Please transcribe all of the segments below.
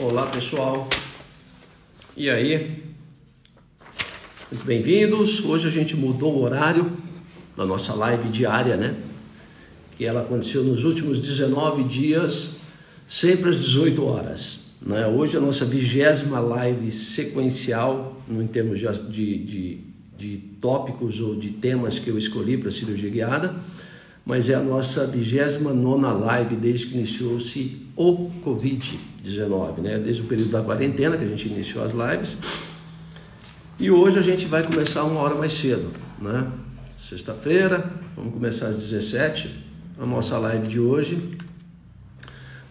Olá pessoal, e aí? Muito bem-vindos. Hoje a gente mudou o horário da nossa live diária, né? Que ela aconteceu nos últimos 19 dias, sempre às 18 horas. Né? Hoje a nossa 20ª live sequencial, em termos de tópicos ou de temas que eu escolhi para a cirurgia guiada, mas é a nossa 29ª live desde que iniciou-se o Covid-19, né? Desde o período da quarentena que a gente iniciou as lives. E hoje a gente vai começar uma hora mais cedo, né? Sexta-feira, vamos começar às 17h, a nossa live de hoje.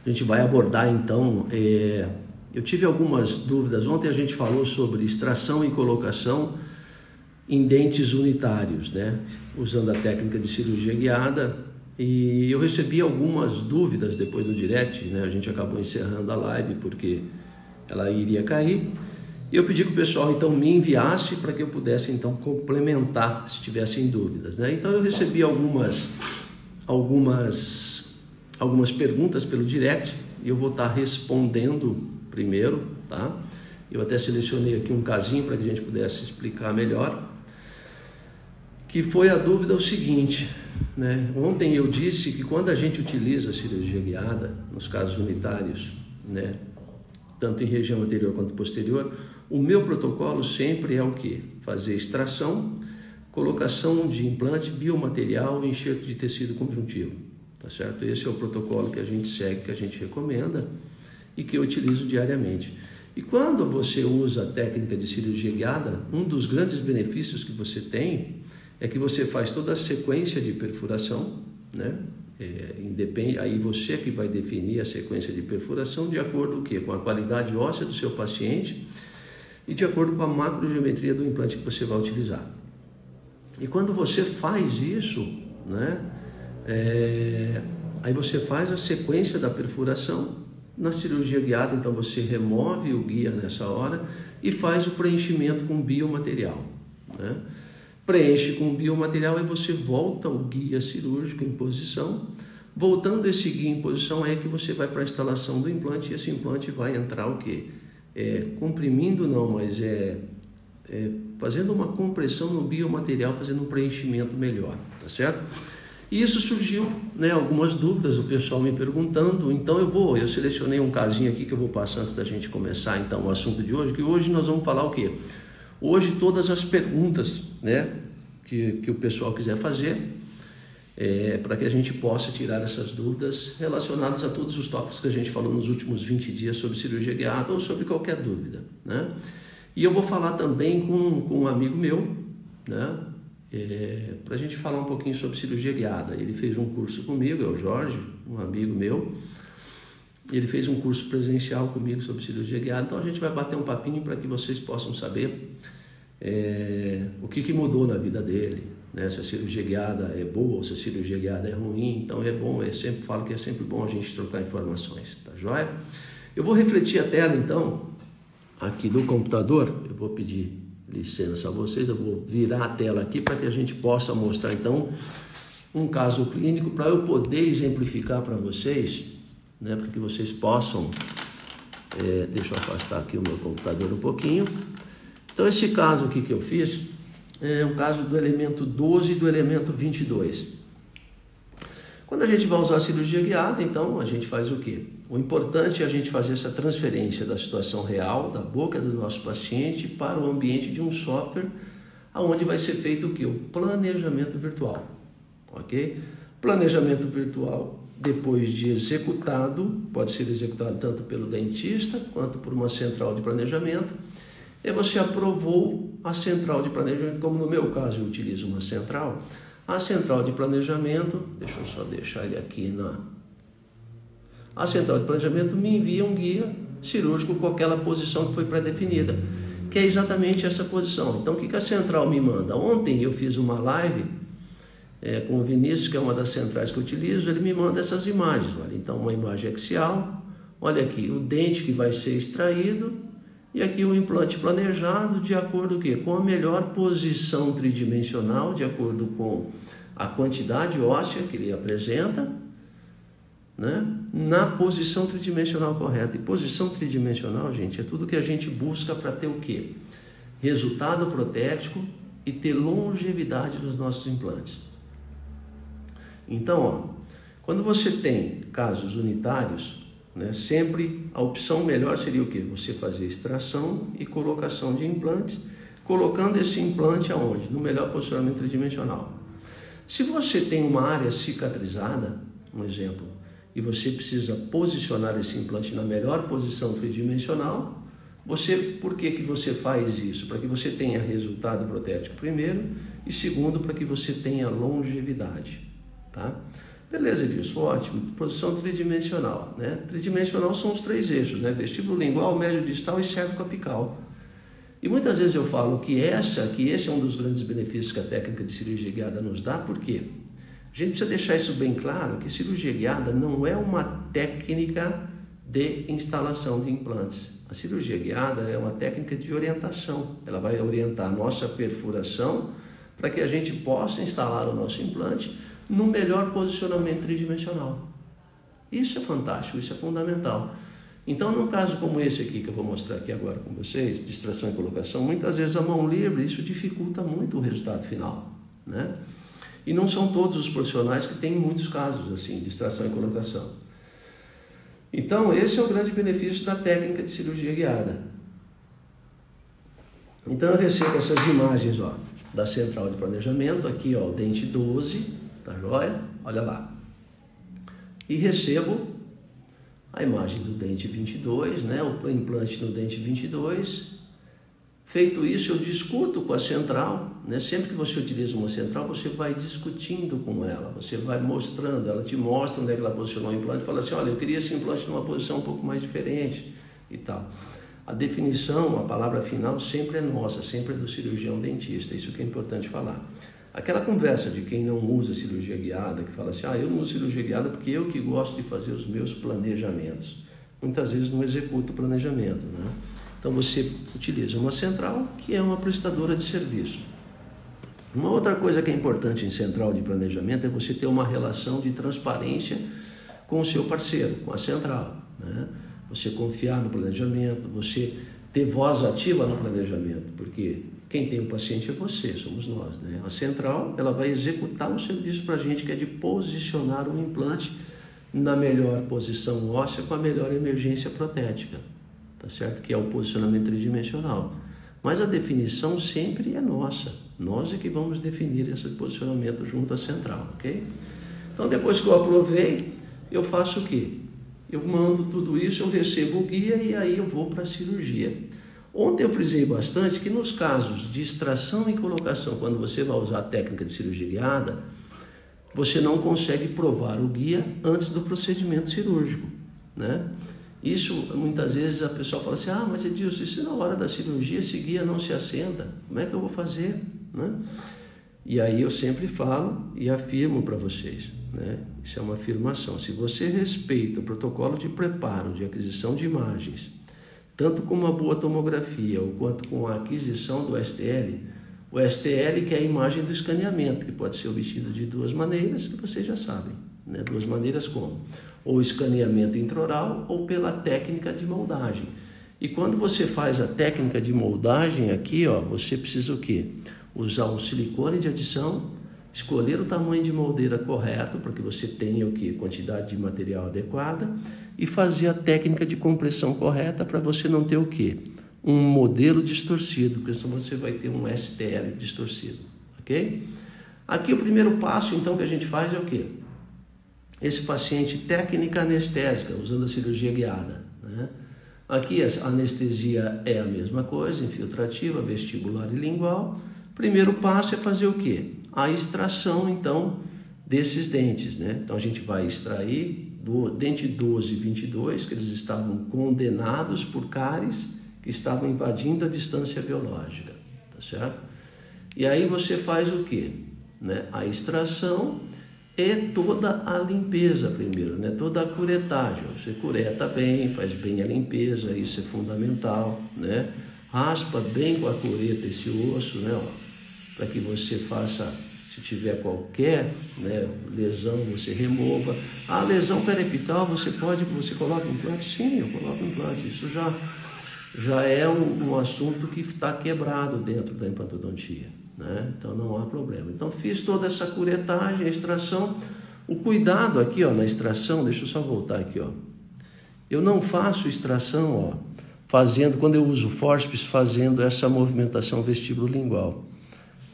A gente vai abordar então, eu tive algumas dúvidas, ontem a gente falou sobre extração e colocação em dentes unitários, né? Usando a técnica de cirurgia guiada, e eu recebi algumas dúvidas depois no direct, né? A gente acabou encerrando a live porque ela iria cair, e eu pedi que o pessoal então me enviasse para que eu pudesse então complementar se tivessem dúvidas, né? Então eu recebi algumas perguntas pelo direct e eu vou estar respondendo primeiro, tá? Eu até selecionei aqui um casinho para que a gente pudesse explicar melhor, que foi a dúvida o seguinte, né? Ontem eu disse que quando a gente utiliza a cirurgia guiada, nos casos unitários, né, tanto em região anterior quanto posterior, o meu protocolo sempre é o quê? Fazer extração, colocação de implante, biomaterial e enxerto de tecido conjuntivo, tá certo? Esse é o protocolo que a gente segue, que a gente recomenda e que eu utilizo diariamente. E quando você usa a técnica de cirurgia guiada, um dos grandes benefícios que você tem é que você faz toda a sequência de perfuração, né? Aí você que vai definir a sequência de perfuração de acordo com a qualidade óssea do seu paciente e de acordo com a macrogeometria do implante que você vai utilizar. E quando você faz isso, né? Aí você faz a sequência da perfuração. Na cirurgia guiada, então você remove o guia nessa hora e faz o preenchimento com biomaterial, né? Preenche com biomaterial e você volta o guia cirúrgico em posição. Voltando esse guia em posição é que você vai para a instalação do implante, e esse implante vai entrar o quê? Comprimindo não, mas fazendo uma compressão no biomaterial, fazendo um preenchimento melhor, tá certo? E isso surgiu, né, algumas dúvidas, o pessoal me perguntando, então eu selecionei um casinho aqui que eu vou passar antes da gente começar então o assunto de hoje, que hoje nós vamos falar o quê? Hoje todas as perguntas, né, que o pessoal quiser fazer, para que a gente possa tirar essas dúvidas relacionadas a todos os tópicos que a gente falou nos últimos 20 dias sobre cirurgia guiada ou sobre qualquer dúvida, né? E eu vou falar também com um amigo meu, né, para a gente falar um pouquinho sobre cirurgia guiada. Ele fez um curso comigo, é o Jorge, um amigo meu. Ele fez um curso presencial comigo sobre cirurgia guiada, então a gente vai bater um papinho para que vocês possam saber o que mudou na vida dele, né? Se a cirurgia guiada é boa ou se a cirurgia guiada é ruim. Então é bom, eu sempre falo que é sempre bom a gente trocar informações, tá joia? Eu vou refletir a tela então, aqui do computador, eu vou pedir licença a vocês, eu vou virar a tela aqui para que a gente possa mostrar então um caso clínico para eu poder exemplificar para vocês, né, para que vocês possam, deixa eu afastar aqui o meu computador um pouquinho. Então esse caso aqui que eu fiz é um caso do elemento 12 e do elemento 22. Quando a gente vai usar a cirurgia guiada, então a gente faz o quê? O importante é a gente fazer essa transferência da situação real, da boca do nosso paciente, para o ambiente de um software, onde vai ser feito o quê? O planejamento virtual, ok? Planejamento virtual, depois de executado, pode ser executado tanto pelo dentista quanto por uma central de planejamento, e você aprovou a central de planejamento, como no meu caso eu utilizo uma central. A central de planejamento, deixa eu só deixar ele aqui A central de planejamento me envia um guia cirúrgico com aquela posição que foi pré-definida, que é exatamente essa posição. Então o que a central me manda? Ontem eu fiz uma live com o Vinícius, que é uma das centrais que eu utilizo, ele me manda essas imagens. Olha, então uma imagem axial, olha aqui o dente que vai ser extraído e aqui o implante planejado de acordo com a melhor posição tridimensional, de acordo com a quantidade óssea que ele apresenta, né, na posição tridimensional correta. E posição tridimensional, gente, é tudo que a gente busca para ter o quê? Resultado protético e ter longevidade dos nossos implantes. Então, ó, quando você tem casos unitários, né, sempre a opção melhor seria o quê? Você fazer extração e colocação de implantes, colocando esse implante aonde? No melhor posicionamento tridimensional. Se você tem uma área cicatrizada, um exemplo, e você precisa posicionar esse implante na melhor posição tridimensional, por que você faz isso? Para que você tenha resultado protético primeiro e segundo, para que você tenha longevidade, tá? Beleza, Edilson, ótimo. Posição tridimensional, né? Tridimensional são os 3 eixos, né? Vestíbulo lingual, médio distal e cérvico apical. E muitas vezes eu falo que esse é um dos grandes benefícios que a técnica de cirurgia guiada nos dá, por quê? A gente precisa deixar isso bem claro, que cirurgia guiada não é uma técnica de instalação de implantes. A cirurgia guiada é uma técnica de orientação. Ela vai orientar a nossa perfuração para que a gente possa instalar o nosso implante no melhor posicionamento tridimensional. Isso é fantástico, isso é fundamental. Então, num caso como esse aqui, que eu vou mostrar aqui agora com vocês, de extração e colocação, muitas vezes a mão livre, isso dificulta muito o resultado final, né? E não são todos os profissionais que têm muitos casos assim, de extração e colocação. Então, esse é o grande benefício da técnica de cirurgia guiada. Então, eu recebo essas imagens, ó, da central de planejamento, aqui, ó, o dente 12, tá joia? Olha lá. E recebo a imagem do dente 22, né, o implante no dente 22. Feito isso, eu discuto com a central, né? Sempre que você utiliza uma central, você vai discutindo com ela, você vai mostrando, ela te mostra onde é que ela posicionou o implante, fala assim, olha, eu queria esse implante numa posição um pouco mais diferente e tal. A definição, a palavra final sempre é nossa, sempre é do cirurgião dentista, isso que é importante falar. Aquela conversa de quem não usa cirurgia guiada, que fala assim, eu não uso cirurgia guiada porque eu que gosto de fazer os meus planejamentos. Muitas vezes não executo o planejamento, né? Então você utiliza uma central que é uma prestadora de serviço. Uma outra coisa que é importante em central de planejamento é você ter uma relação de transparência com o seu parceiro, com a central, né? Você confiar no planejamento, você ter voz ativa no planejamento, porque quem tem o paciente é você, somos nós, né? A central, ela vai executar um serviço para a gente que é de posicionar o implante na melhor posição óssea com a melhor emergência protética, tá certo? Que é o posicionamento tridimensional. Mas a definição sempre é nossa. Nós é que vamos definir esse posicionamento junto à central, ok? Então, depois que eu aprovei, eu faço o quê? Eu mando tudo isso, eu recebo o guia e aí eu vou para a cirurgia. Ontem eu frisei bastante que nos casos de extração e colocação, quando você vai usar a técnica de cirurgia guiada, você não consegue provar o guia antes do procedimento cirúrgico, né? Isso, muitas vezes a pessoa fala assim, mas Edilson, se na hora da cirurgia esse guia não se assenta, como é que eu vou fazer, né? E aí eu sempre falo e afirmo para vocês, né? Isso é uma afirmação. Se você respeita o protocolo de preparo, de aquisição de imagens, tanto com uma boa tomografia ou quanto com a aquisição do STL, o STL que é a imagem do escaneamento, que pode ser obtido de 2 maneiras, que vocês já sabem, né? 2 maneiras como? Ou escaneamento intraoral ou pela técnica de moldagem. E quando você faz a técnica de moldagem aqui, ó, você precisa o quê? Usar um silicone de adição, escolher o tamanho de moldeira correto, para que você tenha o quê? Quantidade de material adequada, e fazer a técnica de compressão correta para você não ter o quê? Um modelo distorcido, porque senão você vai ter um STL distorcido, ok? Aqui o primeiro passo, então, que a gente faz é o quê? Esse paciente técnica anestésica, usando a cirurgia guiada, né? Aqui a anestesia é a mesma coisa, infiltrativa, vestibular e lingual. Primeiro passo é fazer o quê? A extração, então, desses dentes, né? Então a gente vai extrair do dente 12 e 22, que eles estavam condenados por cáries que estavam invadindo a distância biológica, tá certo? E aí você faz o quê? Né? A extração e toda a limpeza primeiro, né? Toda a curetagem. Você cureta bem, faz bem a limpeza, isso é fundamental, né? Raspa bem com a cureta esse osso, né? Para que você faça, se tiver qualquer, né, lesão, você remova. A lesão periapical, você coloca implante? Sim, eu coloco implante. Isso já é um assunto que está quebrado dentro da implantodontia, né? Então não há problema. Então fiz toda essa curetagem, a extração. O cuidado aqui, ó, na extração, deixa eu só voltar aqui, ó. Eu não faço extração, ó, quando eu uso fórceps, fazendo essa movimentação vestibulolingual,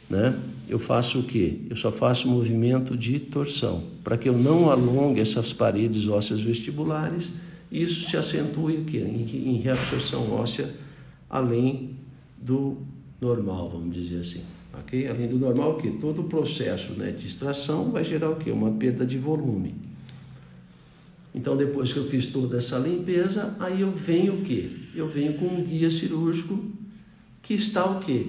né? Eu faço o quê? Eu só faço movimento de torção, para que eu não alongue essas paredes ósseas vestibulares, e isso se acentue o quê? Em reabsorção óssea, além do normal, vamos dizer assim. Okay? Além do normal, o quê? Todo o processo, né, de extração vai gerar o quê? Uma perda de volume. Então, depois que eu fiz toda essa limpeza, aí eu venho o quê? Eu venho com um guia cirúrgico que está o quê?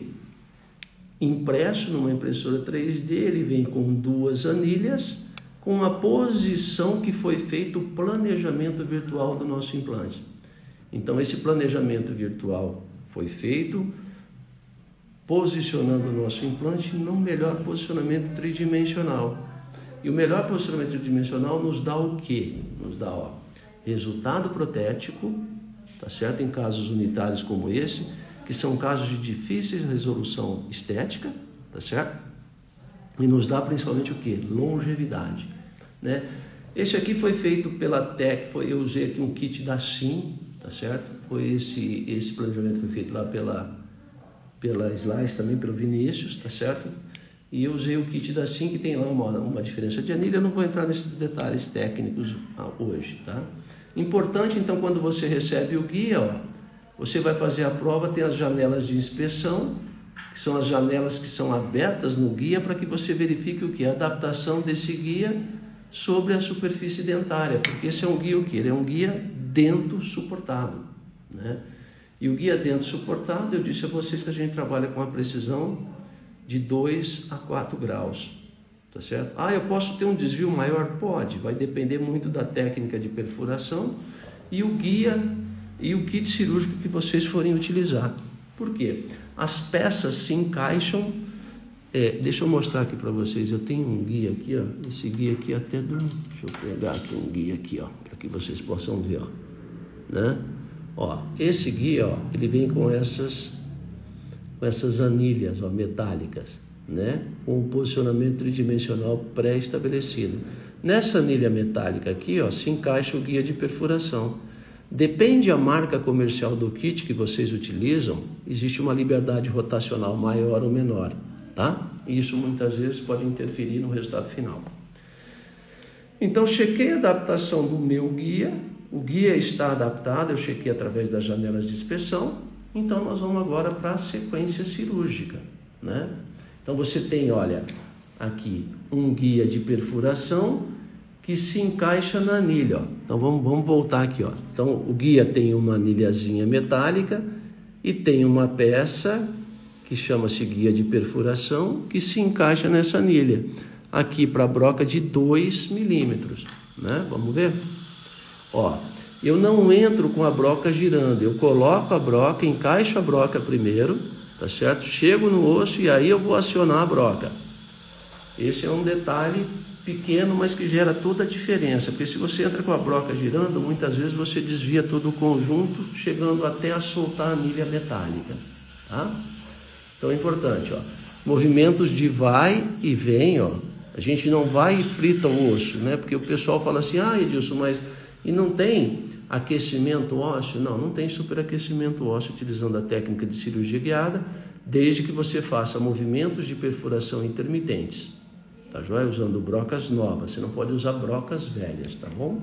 Impresso numa impressora 3D, ele vem com 2 anilhas, com a posição que foi feito o planejamento virtual do nosso implante. Então, esse planejamento virtual foi feito posicionando o nosso implante no melhor posicionamento tridimensional. E o melhor posicionamento tridimensional nos dá o quê? Nos dá, ó, resultado protético, tá certo? Em casos unitários como esse, que são casos de difícil resolução estética, tá certo? E nos dá principalmente o quê? Longevidade, né? Esse aqui foi feito pela Tec, eu usei aqui um kit da Sim, tá certo? Foi esse planejamento foi feito lá pela Slice, também pelo Vinícius, tá certo? E eu usei o kit da Sim, que tem lá uma diferença de anilha. Eu não vou entrar nesses detalhes técnicos hoje, tá? Importante, então, quando você recebe o guia, ó, você vai fazer a prova, tem as janelas de inspeção, que são as janelas que são abertas no guia, para que você verifique o que? A adaptação desse guia sobre a superfície dentária, porque esse é um guia o quê? Ele é um guia dento suportado, né? E o guia dento suportado, eu disse a vocês que a gente trabalha com a precisão de 2 a 4 graus, tá certo? Ah, eu posso ter um desvio maior? Pode, vai depender muito da técnica de perfuração e o guia e o kit cirúrgico que vocês forem utilizar. Por quê? As peças se encaixam, deixa eu mostrar aqui para vocês, eu tenho um guia aqui, ó, esse guia aqui até deixa eu pegar aqui um guia aqui, ó, para que vocês possam ver, ó, né? Ó, esse guia, ó, ele vem com essas anilhas, ó, metálicas, né? Com um posicionamento tridimensional pré-estabelecido. Nessa anilha metálica aqui, ó, se encaixa o guia de perfuração. Depende a marca comercial do kit que vocês utilizam, existe uma liberdade rotacional maior ou menor, tá? E isso muitas vezes pode interferir no resultado final. Então, chequei a adaptação do meu guia, o guia está adaptado, eu chequei através das janelas de inspeção. Então, nós vamos agora para a sequência cirúrgica, né? Então, você tem, olha, aqui um guia de perfuração que se encaixa na anilha, ó. Então, vamos voltar aqui, ó. Então, o guia tem uma anilhazinha metálica e tem uma peça que chama-se guia de perfuração que se encaixa nessa anilha. Aqui para a broca de 2 milímetros, né? Vamos ver? Ó, eu não entro com a broca girando, eu coloco a broca, encaixo a broca primeiro, tá certo? Chego no osso e aí eu vou acionar a broca. Esse é um detalhe pequeno, mas que gera toda a diferença, porque se você entra com a broca girando, muitas vezes você desvia todo o conjunto, chegando até a soltar a anilha metálica, tá? Então é importante, ó, movimentos de vai e vem, ó, a gente não vai e frita o osso, né? Porque o pessoal fala assim, ah, Edilson, mas e não tem aquecimento ósseo? Não, não tem superaquecimento ósseo utilizando a técnica de cirurgia guiada, desde que você faça movimentos de perfuração intermitentes, tá joia? Usando brocas novas, você não pode usar brocas velhas, tá bom?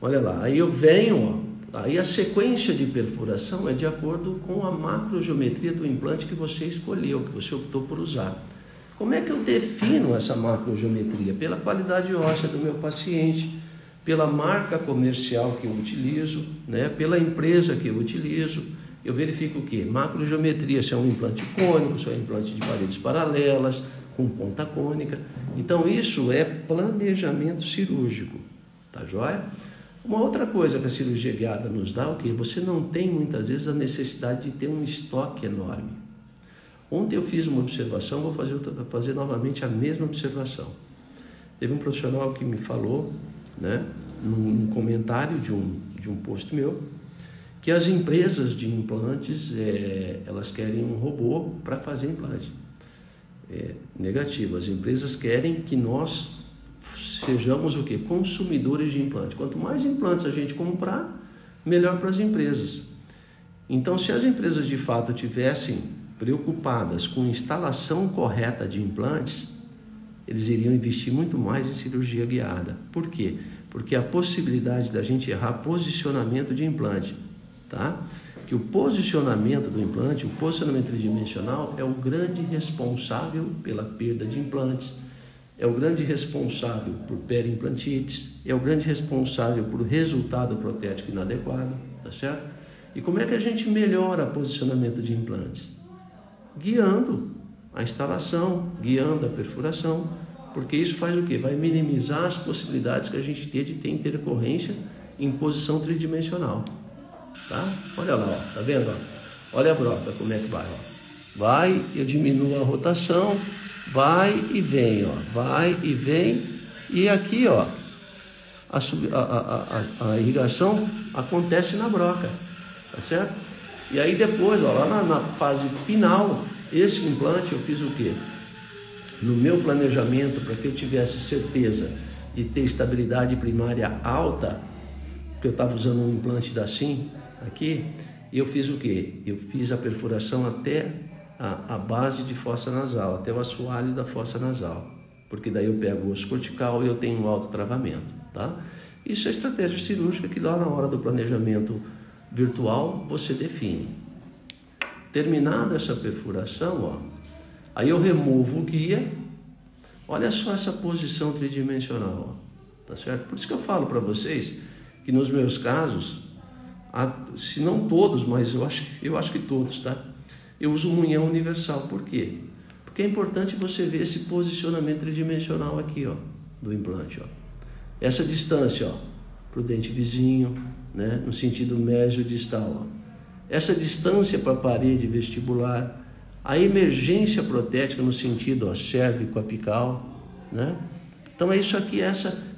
Olha lá, aí eu venho, ó, aí a sequência de perfuração é de acordo com a macrogeometria do implante que você escolheu, que você optou por usar. Como é que eu defino essa macrogeometria? Pela qualidade óssea do meu paciente, pela marca comercial que eu utilizo, né? Pela empresa que eu utilizo. Eu verifico o quê? Macrogeometria, se é um implante cônico, se é um implante de paredes paralelas, com ponta cônica. Então, isso é planejamento cirúrgico, tá joia? Uma outra coisa que a cirurgia guiada nos dá, o quê? Você não tem, muitas vezes, a necessidade de ter um estoque enorme. Ontem eu fiz uma observação, vou fazer novamente a mesma observação. Teve um profissional que me falou, né, num comentário de um post meu, que as empresas de implantes, elas querem um robô para fazer implante. Negativo, as empresas querem que nós sejamos o quê? Consumidores de implante. Quanto mais implantes a gente comprar, melhor para as empresas. Então, se as empresas de fato tivessem preocupadas com a instalação correta de implantes, eles iriam investir muito mais em cirurgia guiada. Por quê? Porque a possibilidade da gente errar posicionamento de implante, tá? Que o posicionamento do implante, o posicionamento tridimensional, é o grande responsável pela perda de implantes, é o grande responsável por perimplantites, é o grande responsável por resultado protético inadequado, tá certo? E como é que a gente melhora o posicionamento de implantes? Guiando a instalação, guiando a perfuração, porque isso faz o quê? Vai minimizar as possibilidades que a gente tem de ter intercorrência em posição tridimensional. Tá? Olha lá, ó, tá vendo? Ó? Olha a broca, como é que vai, ó. Vai, eu diminuo a rotação, vai e vem, ó. Vai e vem, e aqui, ó, a irrigação acontece na broca, tá certo? E aí depois, ó, lá na fase final, esse implante eu fiz o quê? No meu planejamento, para que eu tivesse certeza de ter estabilidade primária alta, porque eu estava usando um implante da SIM aqui, e eu fiz o quê? Eu fiz a perfuração até a base de fossa nasal, até o assoalho da fossa nasal, porque daí eu pego o osso cortical e eu tenho um alto travamento, tá? Isso é estratégia cirúrgica que lá na hora do planejamento virtual você define. Terminada essa perfuração, ó, aí eu removo o guia. Olha só essa posição tridimensional, ó, tá certo? Por isso que eu falo para vocês que nos meus casos, se não todos, mas eu acho que todos, tá? Eu uso um unhão universal. Por quê? Porque é importante você ver esse posicionamento tridimensional aqui, ó, do implante, ó. Essa distância, ó, para o dente vizinho, né, no sentido mesiodistal, ó. Essa distância para a parede vestibular, a emergência protética no sentido, ó, cérvico-apical, né? Então é isso aqui,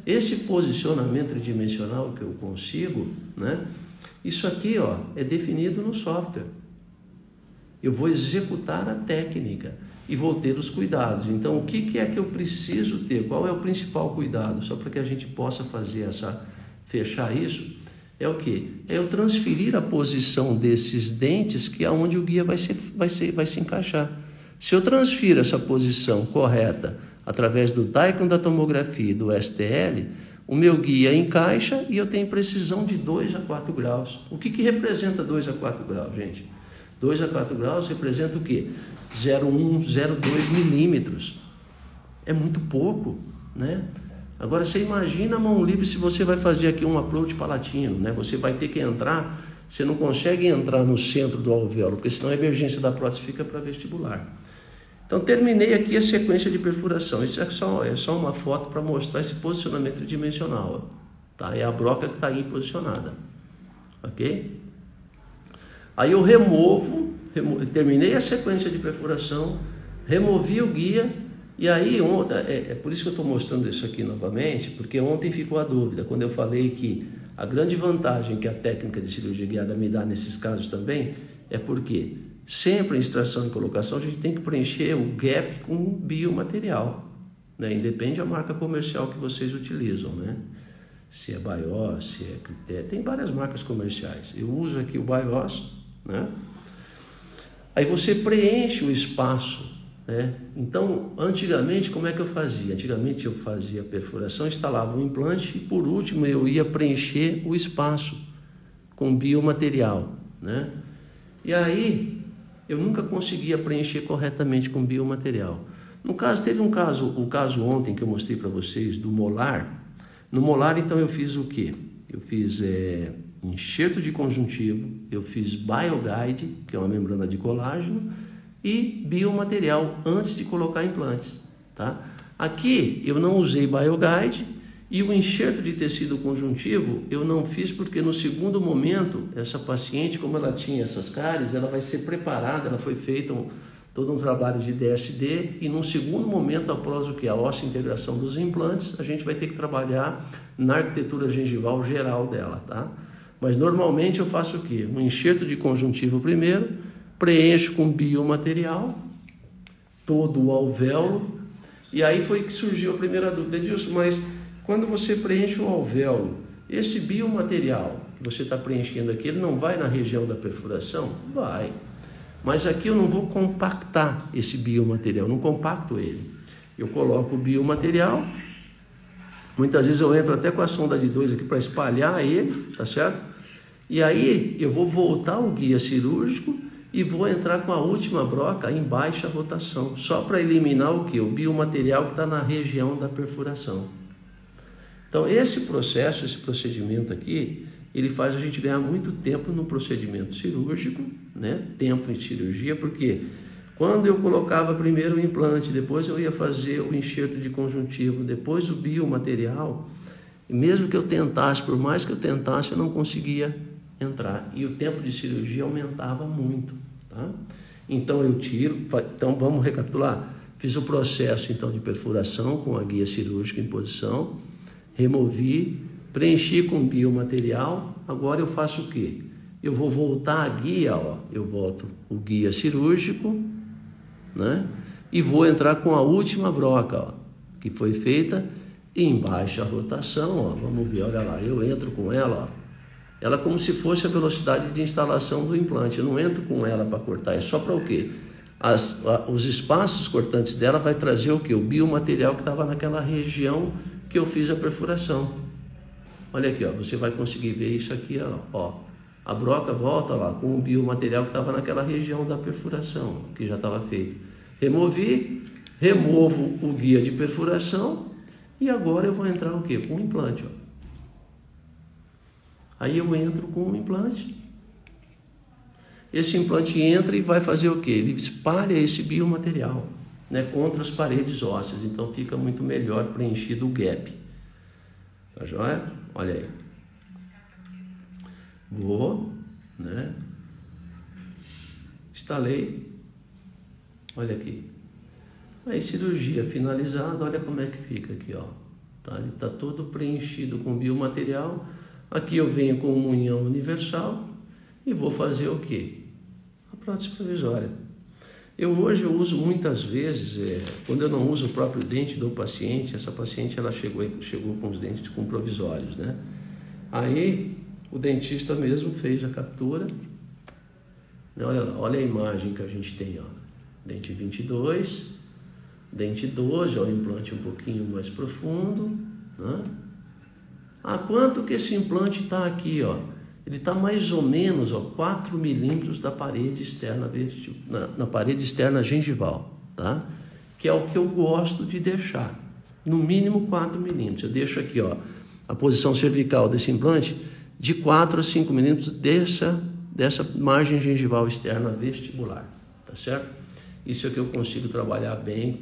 esse posicionamento tridimensional que eu consigo, né? Isso aqui, ó, é definido no software. Eu vou executar a técnica e vou ter os cuidados. Então, o que é que eu preciso ter? Qual é o principal cuidado? Só para que a gente possa fechar isso, é o quê? É eu transferir a posição desses dentes, que é onde o guia vai se encaixar. Se eu transfiro essa posição correta através do DICOM da tomografia e do STL, o meu guia encaixa e eu tenho precisão de 2 a 4 graus. O que representa 2 a 4 graus, gente? 2 a 4 graus representa o quê? 0,1, 0,2 milímetros. É muito pouco, né? Agora, você imagina a mão livre se você vai fazer aqui um approach palatino, né? Você vai ter que entrar, você não consegue entrar no centro do alvéolo, porque senão a emergência da prótese fica para vestibular. Então, terminei aqui a sequência de perfuração. Isso é só uma foto para mostrar esse posicionamento tridimensional, tá? É a broca que está aí posicionada, ok? Aí eu terminei a sequência de perfuração, removi o guia, e aí, é por isso que eu estou mostrando isso aqui novamente, porque ontem ficou a dúvida, quando eu falei que a grande vantagem que a técnica de cirurgia guiada me dá nesses casos também, é porque sempre em extração e colocação a gente tem que preencher o gap com biomaterial, né? Independe da marca comercial que vocês utilizam, né? Se é BIOS, se é Critério, tem várias marcas comerciais. Eu uso aqui o BIOS, né? Aí você preenche o espaço, né? Então, antigamente, como é que eu fazia? Antigamente eu fazia a perfuração, instalava um implante e, por último, eu ia preencher o espaço com biomaterial, né? E aí, eu nunca conseguia preencher corretamente com biomaterial. No caso, teve o caso ontem que eu mostrei para vocês do molar. No molar, então, eu fiz o quê? Eu fiz enxerto de conjuntivo, eu fiz BioGuide, que é uma membrana de colágeno, e biomaterial antes de colocar implantes, tá? Aqui eu não usei BioGuide e o enxerto de tecido conjuntivo eu não fiz porque no segundo momento essa paciente, como ela tinha essas cáries, ela vai ser preparada, ela foi feita todo um trabalho de DSD, e num segundo momento, após o que? A osteointegração dos implantes, a gente vai ter que trabalhar na arquitetura gengival geral dela, tá? Mas normalmente eu faço o quê? Um enxerto de conjuntivo primeiro, preencho com biomaterial, todo o alvéolo, e aí foi que surgiu a primeira dúvida, Edilson, mas quando você preenche o alvéolo, esse biomaterial que você está preenchendo aqui, ele não vai na região da perfuração? Vai. Mas aqui eu não vou compactar esse biomaterial, não compacto ele. Eu coloco o biomaterial, muitas vezes eu entro até com a sonda de 2 aqui para espalhar ele, tá certo? E aí eu vou voltar o guia cirúrgico e vou entrar com a última broca em baixa rotação, só para eliminar o que? O biomaterial que está na região da perfuração. Então esse processo, esse procedimento aqui, ele faz a gente ganhar muito tempo no procedimento cirúrgico, né? Tempo em cirurgia, porque quando eu colocava primeiro o implante, depois eu ia fazer o enxerto de conjuntivo, depois o biomaterial, e mesmo que eu tentasse, por mais que eu tentasse, eu não conseguia entrar, e o tempo de cirurgia aumentava muito, tá? Então eu tiro, então vamos recapitular, fiz o processo então de perfuração com a guia cirúrgica em posição, removi, preenchi com biomaterial, agora eu faço o quê? Eu vou voltar a guia, ó, eu volto o guia cirúrgico, né? E vou entrar com a última broca, ó, que foi feita em baixa rotação, ó, vamos ver, olha lá, eu entro com ela, ó, ela como se fosse a velocidade de instalação do implante, eu não entro com ela para cortar, é só para o quê? Os espaços cortantes dela vai trazer o quê? O biomaterial que estava naquela região que eu fiz a perfuração. Olha aqui, ó, você vai conseguir ver isso aqui, ó, a broca volta lá com o biomaterial que estava naquela região da perfuração, que já estava feito. Removi, removo o guia de perfuração e agora eu vou entrar o quê? Com o implante, ó. Aí eu entro com o implante, esse implante entra e vai fazer o quê? Ele espalha esse biomaterial, né, contra as paredes ósseas, então fica muito melhor preenchido o gap. Tá joia? Olha aí. Vou, né? Instalei. Olha aqui. Aí cirurgia finalizada, olha como é que fica aqui, ó. Tá? Ele está todo preenchido com biomaterial. Aqui eu venho com um unhão universal e vou fazer o quê? A prótese provisória. Hoje eu uso muitas vezes, quando eu não uso o próprio dente do paciente, essa paciente ela chegou com os dentes com provisórios, né? Aí o dentista mesmo fez a captura, né? Olha lá, olha a imagem que a gente tem, ó. Dente 22, dente 12, ó, implante um pouquinho mais profundo, né? Ah, quanto que esse implante está aqui, ó? Ele está mais ou menos, ó, 4 milímetros da parede externa, na parede externa gengival, tá? Que é o que eu gosto de deixar, no mínimo 4 milímetros. Eu deixo aqui, ó, a posição cervical desse implante de 4 a 5 milímetros dessa margem gengival externa vestibular, tá certo? Isso é que eu consigo trabalhar bem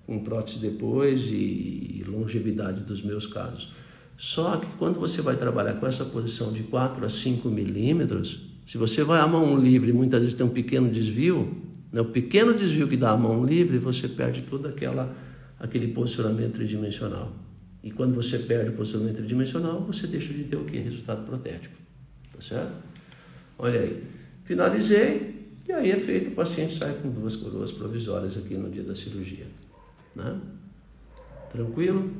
com prótese depois e longevidade dos meus casos. Só que quando você vai trabalhar com essa posição de 4 a 5 milímetros, se você vai à mão livre, muitas vezes tem um pequeno desvio, né? O pequeno desvio que dá a mão livre, você perde todo aquele posicionamento tridimensional. E quando você perde o posicionamento tridimensional, você deixa de ter o quê? Resultado protético. Tá certo? Olha aí. Finalizei, e aí é feito, o paciente sai com 2 coroas provisórias aqui no dia da cirurgia. Né? Tranquilo?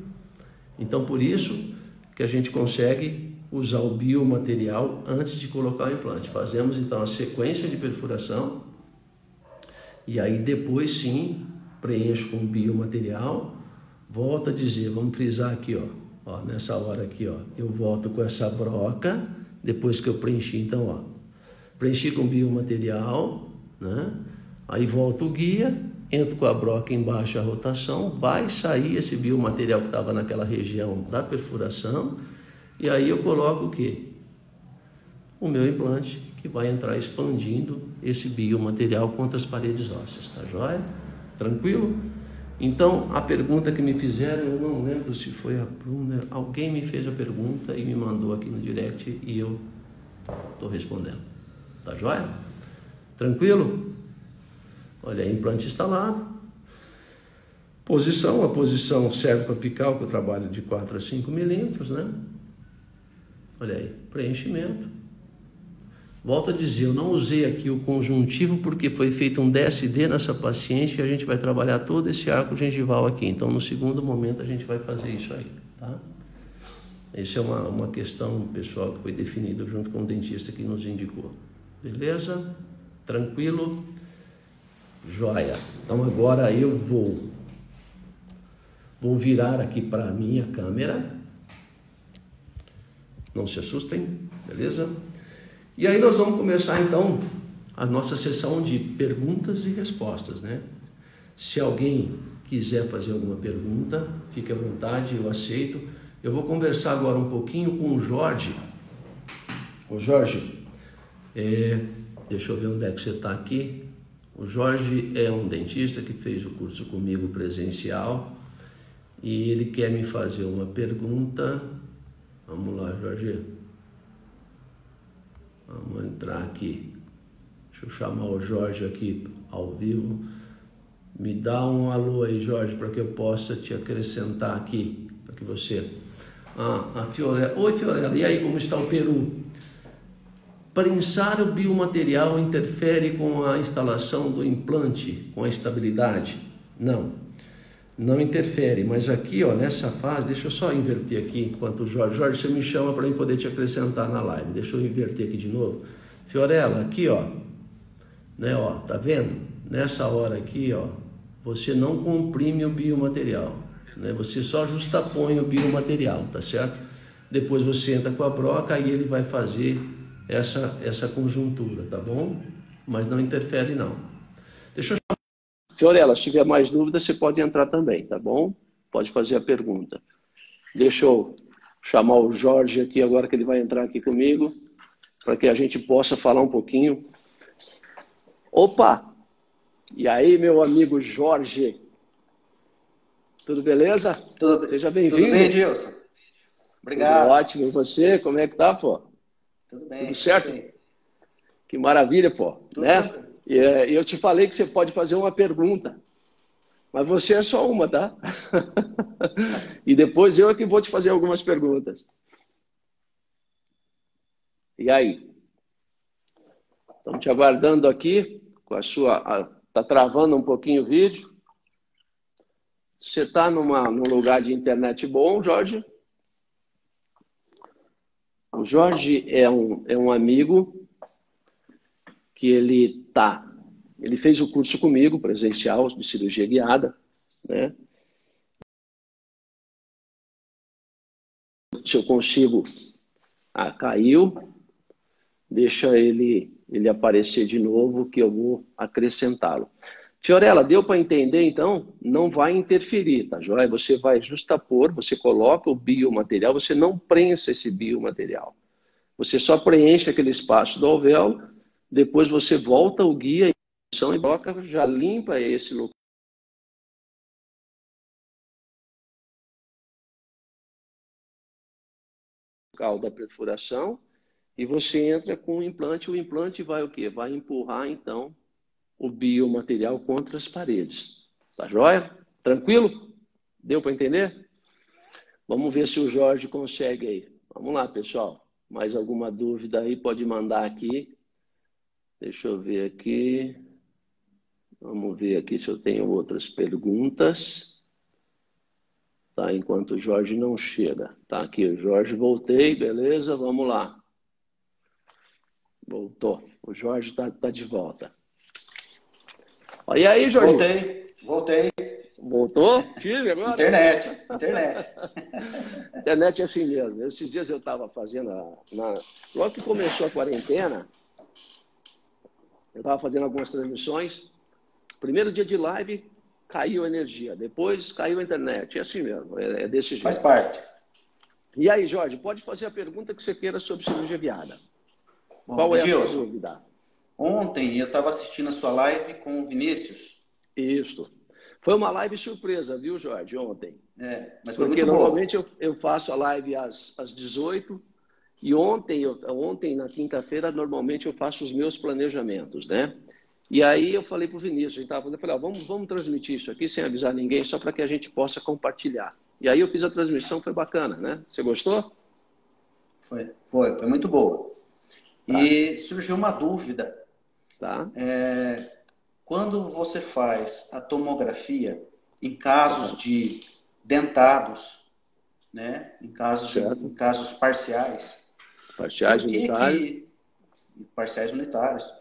Então, por isso que a gente consegue usar o biomaterial antes de colocar o implante. Fazemos então a sequência de perfuração e aí depois sim preencho com o biomaterial. Volto a dizer, vamos frisar aqui, ó, nessa hora aqui, ó, eu volto com essa broca depois que eu preenchi, então, ó, preenchi com biomaterial, né? Aí volto o guia, entro com a broca em baixa rotação, vai sair esse biomaterial que estava naquela região da perfuração, e aí eu coloco o quê? O meu implante, que vai entrar expandindo esse biomaterial contra as paredes ósseas, tá joia? Tranquilo? Então, a pergunta que me fizeram, eu não lembro se foi a Bruna, alguém me fez a pergunta e me mandou aqui no direct e eu estou respondendo, tá joia? Tranquilo? Olha aí, implante instalado. Posição, a posição serve para picar, que eu trabalho de 4 a 5 milímetros, né? Olha aí, preenchimento. Volto a dizer, eu não usei aqui o conjuntivo porque foi feito um DSD nessa paciente e a gente vai trabalhar todo esse arco gengival aqui. Então, no segundo momento, a gente vai fazer isso aí, tá? Essa é uma questão, pessoal, que foi definida junto com o dentista que nos indicou. Beleza? Tranquilo? Joia. Então, agora eu vou virar aqui para a minha câmera. Não se assustem, beleza? E aí nós vamos começar, então, a nossa sessão de perguntas e respostas, né? Se alguém quiser fazer alguma pergunta, fique à vontade, eu aceito. Eu vou conversar agora um pouquinho com o Jorge. O Jorge, deixa eu ver onde é que você está aqui. O Jorge é um dentista que fez o curso comigo presencial e ele quer me fazer uma pergunta. Vamos lá, Jorge. Vamos entrar aqui. Deixa eu chamar o Jorge aqui ao vivo. Me dá um alô aí, Jorge, para que eu possa te acrescentar aqui, para que você... a Fiorella. Oi, Fiorella. E aí, como está o Peru? Prensar o biomaterial interfere com a instalação do implante, com a estabilidade? Não interfere, mas aqui, ó, nessa fase, deixa eu só inverter aqui enquanto o Jorge, você me chama para eu poder te acrescentar na live, deixa eu inverter aqui de novo. Fiorella, aqui, ó, né, ó, tá vendo? Nessa hora aqui, ó, você não comprime o biomaterial, né, você só justapõe o biomaterial, tá certo? Depois você entra com a broca e ele vai fazer essa conjuntura, tá bom? Mas não interfere, não. Deixa eu chamar. Fiorella, se tiver mais dúvidas, você pode entrar também, tá bom? Pode fazer a pergunta. Deixa eu chamar o Jorge aqui agora, que ele vai entrar aqui comigo, para que a gente possa falar um pouquinho. Opa! E aí, meu amigo Jorge? Tudo beleza? Tudo, seja bem-vindo. Tudo bem, Edilson? Obrigado. Tudo ótimo. E você? Como é que tá, pô? Tudo bem. Tudo certo? Tudo bem. Que maravilha, pô. Tudo né? bem. E eu te falei que você pode fazer uma pergunta, mas você é só uma, tá? E depois eu é que vou te fazer algumas perguntas. E aí? Estamos te aguardando aqui com a sua... Tá travando um pouquinho o vídeo. Você está num lugar de internet bom, Jorge? O Jorge é um amigo que ele fez o curso comigo, presencial, de cirurgia guiada, né? Se eu consigo... caiu. Deixa ele aparecer de novo, que eu vou acrescentá-lo. Fiorella, deu para entender, então? Não vai interferir, tá joia? Você vai justapor, você coloca o biomaterial, você não prensa esse biomaterial. Você só preenche aquele espaço do alvéolo, depois você volta o guia e coloca, já limpa esse local da perfuração e você entra com o implante vai o quê? Vai empurrar, então, o biomaterial contra as paredes. Tá joia? Tranquilo? Deu para entender? Vamos ver se o Jorge consegue aí. Vamos lá, pessoal. Mais alguma dúvida aí, pode mandar aqui. Deixa eu ver aqui. Vamos ver aqui se eu tenho outras perguntas. Tá, enquanto o Jorge não chega. Tá aqui, o Jorge, voltei, beleza? Vamos lá. Voltou. O Jorge tá de volta. E aí, Jorge? Voltei. Voltou? Tive agora? Internet. Internet é assim mesmo. Esses dias eu estava fazendo, logo que começou a quarentena, eu estava fazendo algumas transmissões. Primeiro dia de live, caiu a energia. Depois caiu a internet. É assim mesmo, é desse jeito. Faz parte. E aí, Jorge, pode fazer a pergunta que você queira sobre cirurgia guiada. Bom, Qual é a Edilson, sua dúvida? Ontem eu estava assistindo a sua live com o Vinícius. Isso. Foi uma live surpresa, viu, Jorge, ontem? Mas foi porque muito normalmente eu faço a live às 18 e ontem, na quinta-feira, normalmente eu faço os meus planejamentos, né? E aí eu falei para o Vinícius, a gente estava falando, eu falei, ó, vamos transmitir isso aqui sem avisar ninguém, só para que a gente possa compartilhar. E aí eu fiz a transmissão, foi bacana, né? Você gostou? Foi muito boa. Tá. E surgiu uma dúvida. Tá. Quando você faz a tomografia em casos de dentados, né? Em casos parciais, Parciais unitários. parciais unitários,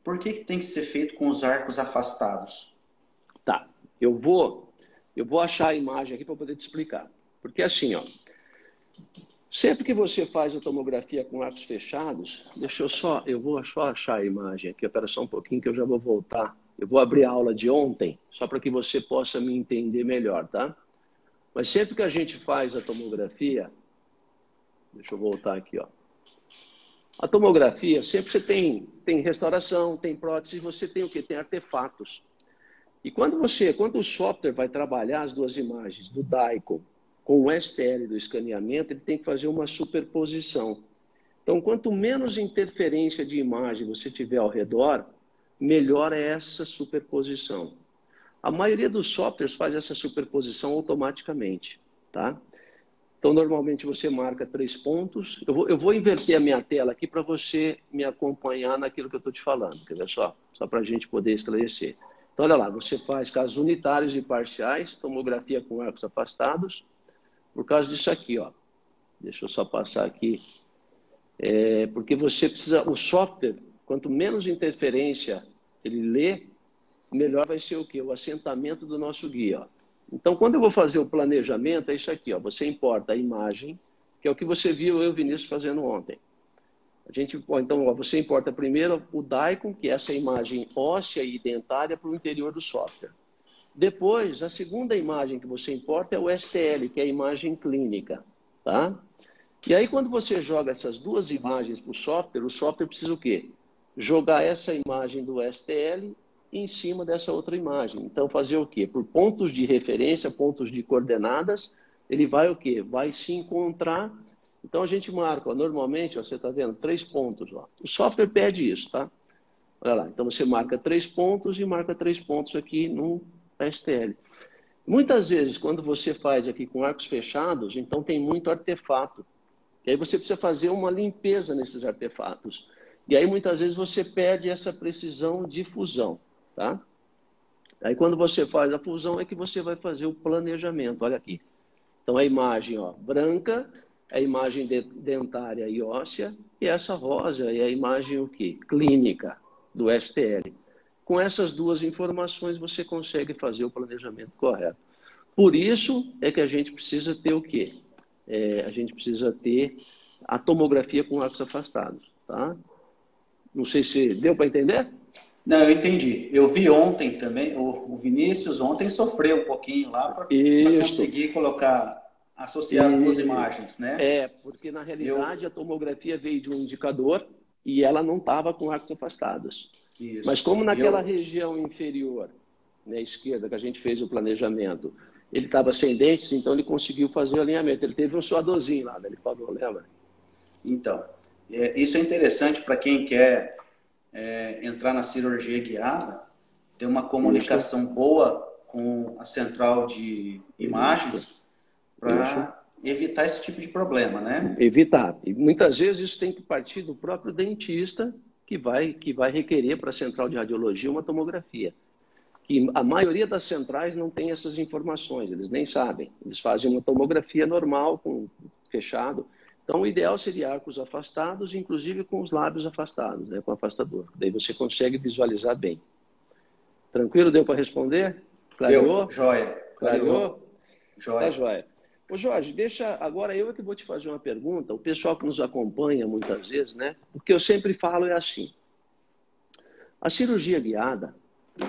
por que tem que ser feito com os arcos afastados? Tá. Eu vou achar a imagem aqui para poder te explicar. Porque assim, ó, sempre que você faz a tomografia com arcos fechados, eu vou só achar a imagem aqui, espera só um pouquinho que eu já vou voltar. Eu vou abrir a aula de ontem, só para que você possa me entender melhor, tá? Mas sempre que a gente faz a tomografia, deixa eu voltar aqui, ó. A tomografia, sempre você tem restauração, tem prótese, você tem o quê? Tem artefatos. E quando o software vai trabalhar as duas imagens do DICOM com o STL do escaneamento, ele tem que fazer uma superposição. Então, quanto menos interferência de imagem você tiver ao redor, melhor é essa superposição. A maioria dos softwares faz essa superposição automaticamente, tá? Então, normalmente você marca 3 pontos. Eu vou inverter a minha tela aqui para você me acompanhar naquilo que eu estou te falando. Quer ver só? Só para a gente poder esclarecer. Então, olha lá, você faz casos unitários e parciais, tomografia com arcos afastados, por causa disso aqui, ó. Deixa eu só passar aqui. Porque você precisa, o software, quanto menos interferência ele lê, melhor vai ser o quê? O assentamento do nosso guia, ó. Então, quando eu vou fazer o planejamento, é isso aqui, ó. Você importa a imagem, que é o que você viu eu e o Vinícius fazendo ontem. Então, ó, você importa primeiro o DICOM, que é essa imagem óssea e dentária, para o interior do software. Depois, a segunda imagem que você importa é o STL, que é a imagem clínica, tá? E aí, quando você joga essas duas imagens para o software precisa o quê? Jogar essa imagem do STL em cima dessa outra imagem. Então, fazer o quê? Por pontos de referência, pontos de coordenadas, ele vai o quê? Vai se encontrar. Então, a gente marca, ó, normalmente, ó, você está vendo, 3 pontos. Ó. O software pede isso, tá? Olha lá. Então, você marca 3 pontos e marca 3 pontos aqui no STL. Muitas vezes, quando você faz aqui com arcos fechados, então tem muito artefato. E aí você precisa fazer uma limpeza nesses artefatos. E aí, muitas vezes, você perde essa precisão de fusão. Tá? Aí quando você faz a fusão é que você vai fazer o planejamento, olha aqui. Então a imagem, ó, branca é a imagem dentária e óssea, e essa rosa é a imagem o quê? Clínica do STL. Com essas duas informações você consegue fazer o planejamento correto. Por isso é que a gente precisa ter o quê? A gente precisa ter a tomografia com arcos afastados, tá? Não sei se deu para entender? Não, eu entendi. Eu vi ontem também, o Vinícius ontem sofreu um pouquinho lá para conseguir associar as duas imagens, né? Porque na realidade a tomografia veio de um indicador e ela não estava com arcos afastados. Isso. Mas como naquela região inferior, né, esquerda, que a gente fez o planejamento, ele estava sem dentes, então ele conseguiu fazer o alinhamento. Ele teve um suadorzinho lá, ele falou, lembra? Então, isso é interessante para quem quer entrar na cirurgia guiada, ter uma comunicação boa com a central de imagens para evitar esse tipo de problema, né? Evitar. E muitas vezes isso tem que partir do próprio dentista que vai requerer para a central de radiologia uma tomografia. Que a maioria das centrais não tem essas informações, eles nem sabem. Eles fazem uma tomografia normal, fechado. Então, o ideal seria arcos afastados, inclusive com os lábios afastados, né, com afastador. Daí você consegue visualizar bem. Tranquilo? Deu para responder? Clareou? Deu, joia. Clareou? Joia. Tá joia. Ô Jorge, agora eu é que vou te fazer uma pergunta, o pessoal que nos acompanha muitas vezes, né? O que eu sempre falo é assim. A cirurgia guiada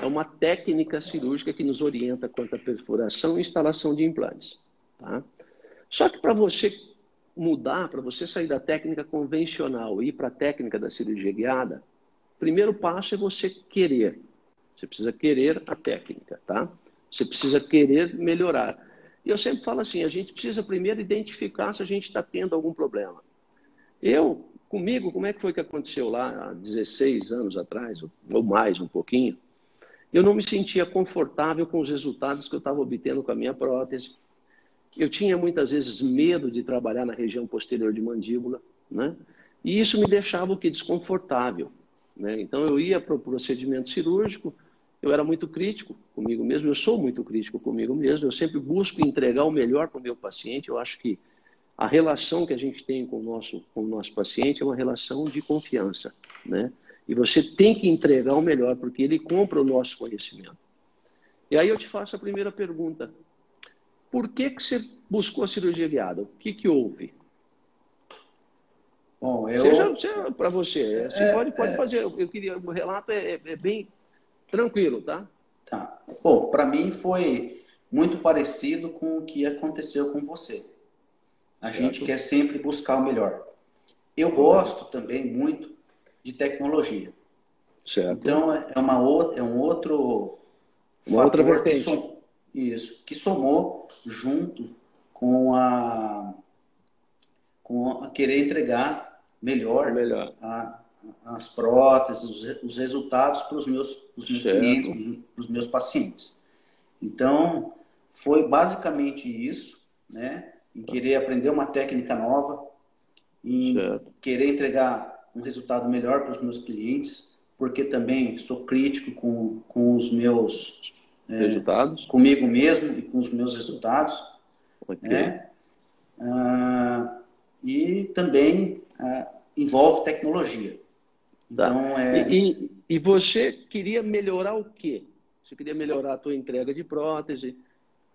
é uma técnica cirúrgica que nos orienta quanto à perfuração e instalação de implantes. Tá? Só que para você mudar, para você sair da técnica convencional e ir para a técnica da cirurgia guiada, o primeiro passo é você querer. Você precisa querer a técnica, tá? Você precisa querer melhorar. E eu sempre falo assim, a gente precisa primeiro identificar se a gente está tendo algum problema. Eu Comigo, como é que foi que aconteceu lá há 16 anos atrás, ou mais um pouquinho? Eu não me sentia confortável com os resultados que eu estava obtendo com a minha prótese. Eu tinha muitas vezes medo de trabalhar na região posterior de mandíbula, né? E isso me deixava o quê? Desconfortável, né? Então eu ia para o procedimento cirúrgico, eu era muito crítico comigo mesmo, eu sou muito crítico comigo mesmo, eu sempre busco entregar o melhor para o meu paciente. Eu acho que a relação que a gente tem com o nosso paciente é uma relação de confiança, né? E você tem que entregar o melhor, porque ele compra o nosso conhecimento. E aí eu te faço a primeira pergunta. Por que você buscou a cirurgia guiada? O que houve? Bom, Seja para você. Você pode fazer. Eu queria, o relato é bem tranquilo, tá? Tá. Bom, para mim foi muito parecido com o que aconteceu com você. A gente quer sempre buscar o melhor. Eu gosto também muito de tecnologia. Certo. Então, é um outro uma outra fator vertente. que somou junto com a querer entregar melhor as próteses, os resultados para os meus clientes, para os meus pacientes. Então, foi basicamente isso, né? Em querer aprender uma técnica nova, em querer entregar um resultado melhor para os meus clientes, porque também sou crítico com os meus resultados, comigo mesmo e com os meus resultados, né? E também envolve tecnologia. Tá. Então, e você queria melhorar o quê? Você queria melhorar a tua entrega de prótese?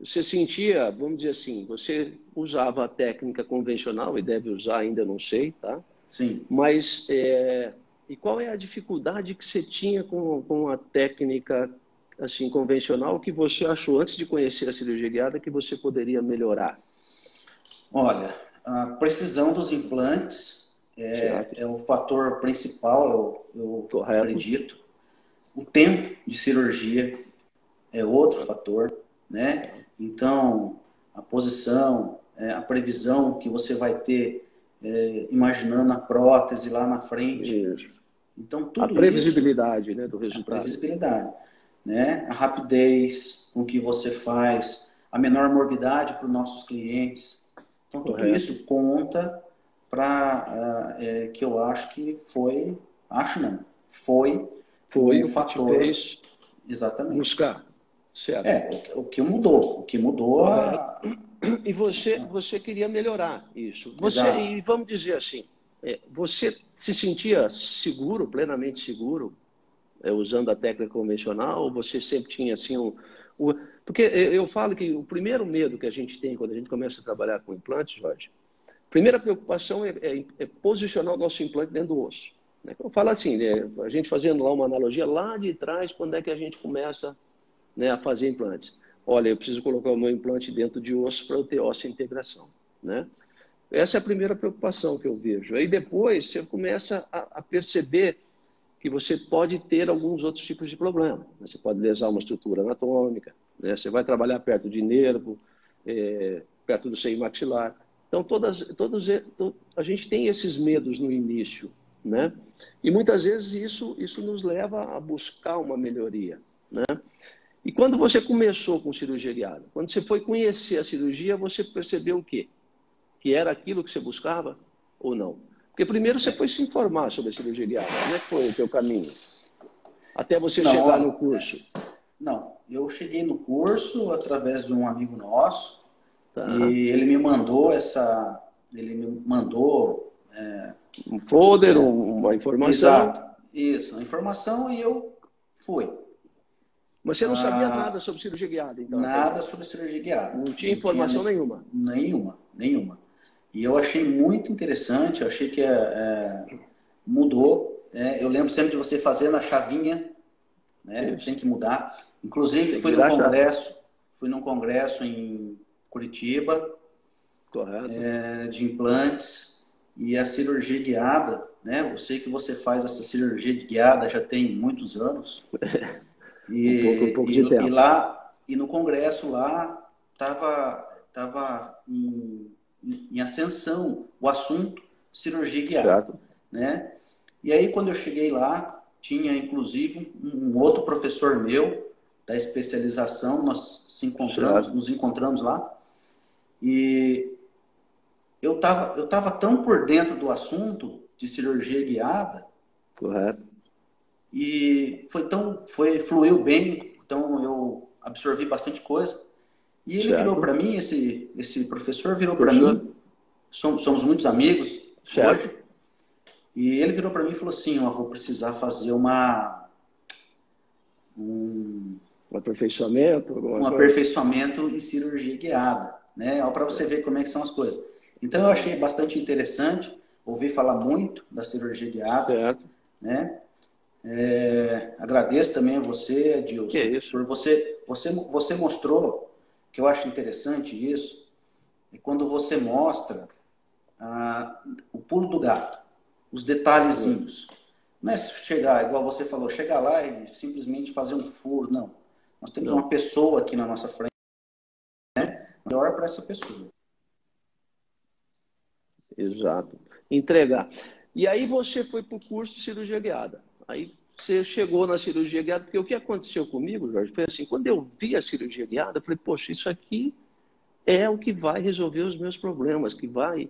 Você sentia, vamos dizer assim, você usava a técnica convencional e deve usar ainda, não sei, tá? Sim. Mas, e qual é a dificuldade que você tinha com a técnica assim, convencional que você achou, antes de conhecer a cirurgia guiada, que você poderia melhorar? Olha, a precisão dos implantes é o fator principal, eu acredito. O tempo de cirurgia é outro fator, né? Então, a posição, a previsão que você vai ter, imaginando a prótese lá na frente. Isso. Então, tudo a previsibilidade, né, do resultado. A previsibilidade, né? A rapidez com que você faz, a menor morbidade para os nossos clientes. Então, tudo isso conta para que eu acho que foi um o fator. Que te fez exatamente. Buscar. Certo. O que mudou. E você queria melhorar isso. E vamos dizer assim, você se sentia seguro, plenamente seguro, usando a técnica convencional, ou você sempre tinha assim porque eu falo que o primeiro medo que a gente tem quando a gente começa a trabalhar com implantes, Jorge, a primeira preocupação é posicionar o nosso implante dentro do osso. Eu falo assim, a gente fazendo lá uma analogia, lá de trás, quando é que a gente começa, né, a fazer implantes? Olha, eu preciso colocar o meu implante dentro de osso para eu ter óssea integração, né? Essa é a primeira preocupação que eu vejo. Aí depois você começa a perceber que você pode ter alguns outros tipos de problema. Você pode lesar uma estrutura anatômica, né? Você vai trabalhar perto de nervo, perto do seio maxilar. Então, a gente tem esses medos no início, né? E muitas vezes isso nos leva a buscar uma melhoria, né? E quando você começou com cirurgia guiada, quando você foi conhecer a cirurgia, você percebeu o quê? Que era aquilo que você buscava ou não? Porque primeiro você foi se informar sobre a cirurgia guiada. Como é que foi o teu caminho? Até você chegar no curso. Não, eu cheguei no curso através de um amigo nosso. Tá. E ele me mandou um folder, uma informação. Exato, isso, a informação, e eu fui. Mas você não sabia nada sobre cirurgia guiada, então? Nada sobre cirurgia guiada. Não tinha informação nenhuma? Nenhuma. E eu achei muito interessante, eu achei que mudou. Eu lembro sempre de você fazendo a chavinha, né? Tem que mudar. Inclusive, fui num congresso em Curitiba, de implantes, e a cirurgia guiada, né? Eu sei que você faz essa cirurgia guiada já tem muitos anos. Um pouco de tempo. E no congresso lá estava em ascensão o assunto cirurgia guiada. Certo. né? E aí, quando eu cheguei lá, tinha inclusive um outro professor meu da especialização, nós nos encontramos lá, e eu tava tão por dentro do assunto de cirurgia guiada, Correto. e fluiu bem, então eu absorvi bastante coisa. E ele virou para mim, esse professor virou para mim, somos muitos amigos hoje, e ele virou para mim e falou assim, eu vou precisar fazer um aperfeiçoamento em cirurgia guiada, né? Para você ver como é que são as coisas. Então eu achei bastante interessante, ouvi falar muito da cirurgia guiada, né? Agradeço também a você, Edilson, por você mostrou, que eu acho interessante isso, é quando você mostra o pulo do gato, os detalhezinhos. Não é chegar, igual você falou, chegar lá e simplesmente fazer um furo, não. Nós temos uma pessoa aqui na nossa frente, né? Melhor para essa pessoa. Exato. Entregar. E aí você foi para o curso de cirurgia guiada. Aí você chegou na cirurgia guiada, porque o que aconteceu comigo, Jorge, foi assim, quando eu vi a cirurgia guiada, eu falei, poxa, isso aqui é o que vai resolver os meus problemas, que vai...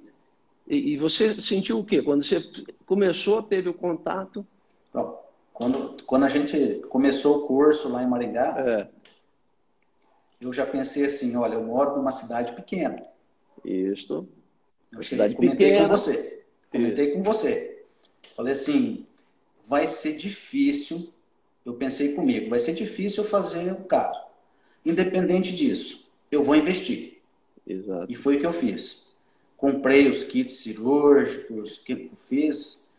E você sentiu o quê? Quando você começou, teve o contato? Quando a gente começou o curso lá em Maringá, eu já pensei assim, olha, eu moro numa cidade pequena. Isso. Comentei com você. Falei assim, vai ser difícil, eu pensei comigo, vai ser difícil eu fazer o caso. Independente disso, eu vou investir. Exato. E foi o que eu fiz. Comprei os kits cirúrgicos, que eu fiz.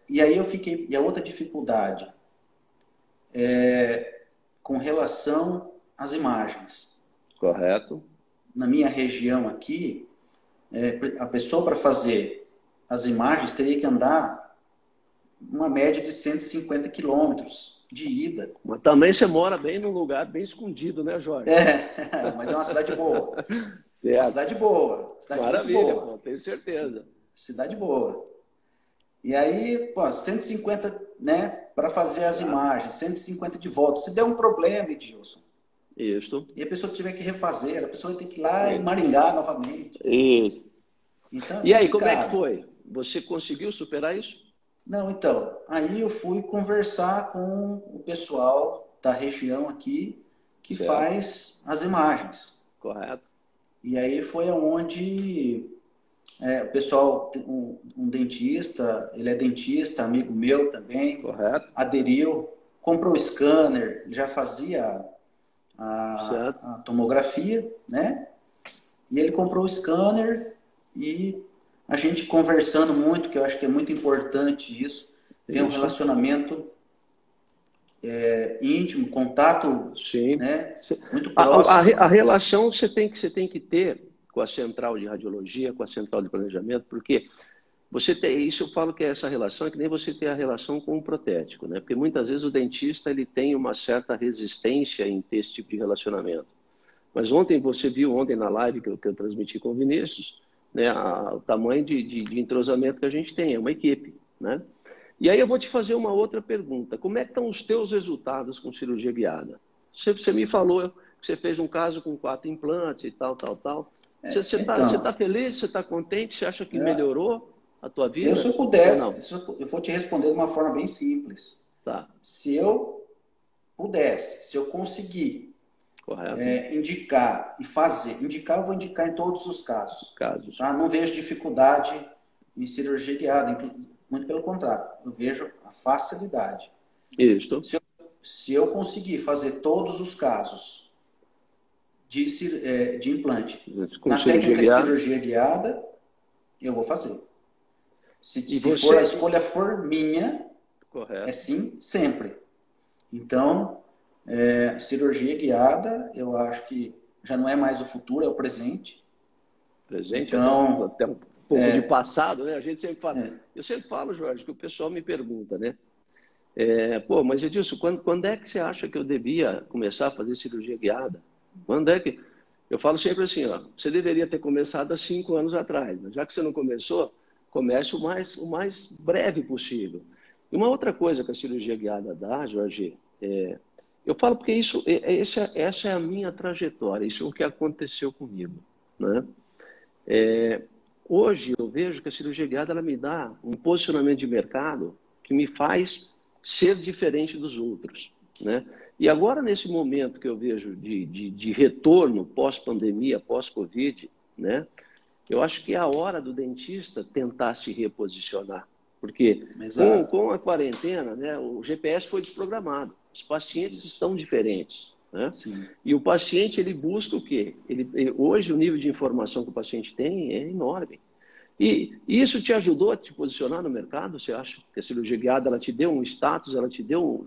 E aí eu fiquei... E a outra dificuldade com relação às imagens. Correto. Na minha região aqui, a pessoa para fazer as imagens teria que andar uma média de 150 quilômetros de ida. Mas também você mora bem num lugar bem escondido, né, Jorge? Mas é uma cidade boa. Certo. Uma cidade boa. Maravilha, boa. Pô, tenho certeza. Cidade boa. E aí, 150, né, para fazer as imagens, 150 de volta. Se der um problema, Edilson, isso. E a pessoa tiver que refazer, a pessoa vai ter que ir lá em Maringá novamente. Isso. Então, e aí, como é que foi? Você conseguiu superar isso? Não, então, aí eu fui conversar com o pessoal da região aqui que faz as imagens. Correto. E aí foi onde o pessoal, um dentista, ele é dentista, amigo meu também, correto, aderiu, comprou o scanner, já fazia a tomografia, né? E ele comprou o scanner e a gente conversando muito, que eu acho que é muito importante isso, ter um relacionamento íntimo, contato, sim, né? Muito próximo. A relação você tem que ter com a central de radiologia, com a central de planejamento, porque isso eu falo que essa relação é que nem você ter a relação com o protético, né? Porque muitas vezes o dentista ele tem uma certa resistência em ter esse tipo de relacionamento. Mas você viu na live que eu transmiti com o Vinícius, né, o tamanho de entrosamento que a gente tem, é uma equipe, né? E aí eu vou te fazer uma outra pergunta. Como é que estão os teus resultados com cirurgia guiada? Você me falou que você fez um caso com 4 implantes e tal. Você está feliz? Você está contente? Você acha que melhorou a tua vida? Se eu pudesse, eu vou te responder de uma forma bem simples. Tá. Se eu pudesse, se eu conseguir indicar e fazer, eu vou indicar em todos os casos. Tá? Não vejo dificuldade em cirurgia guiada, muito pelo contrário, eu vejo a facilidade. Isso. Se eu conseguir fazer todos os casos de implante na técnica de cirurgia guiada, eu vou fazer. Se a escolha for minha, correto, é sim, sempre. Então, cirurgia guiada, eu acho que já não é mais o futuro, é o presente. Então, até um pouco de passado, né? A gente sempre fala. Eu sempre falo, Jorge, que o pessoal me pergunta, né? Mas Edilson, quando é que você acha que eu devia começar a fazer cirurgia guiada? Quando é que... Eu falo sempre assim, você deveria ter começado há 5 anos atrás, mas já que você não começou, Comece o mais breve possível. E uma outra coisa que a cirurgia guiada dá, Jorge, eu falo porque essa é a minha trajetória, isso é o que aconteceu comigo, né? Hoje eu vejo que a cirurgia guiada ela me dá um posicionamento de mercado que me faz ser diferente dos outros, né? E agora, nesse momento que eu vejo de retorno pós-pandemia, pós-Covid, né? Eu acho que é a hora do dentista tentar se reposicionar. Porque com a quarentena, né, o GPS foi desprogramado. Os pacientes estão diferentes. Né? E o paciente ele busca o quê? Hoje o nível de informação que o paciente tem é enorme. E isso te ajudou a te posicionar no mercado? Você acha que a cirurgia guiada ela te deu um status, ela te deu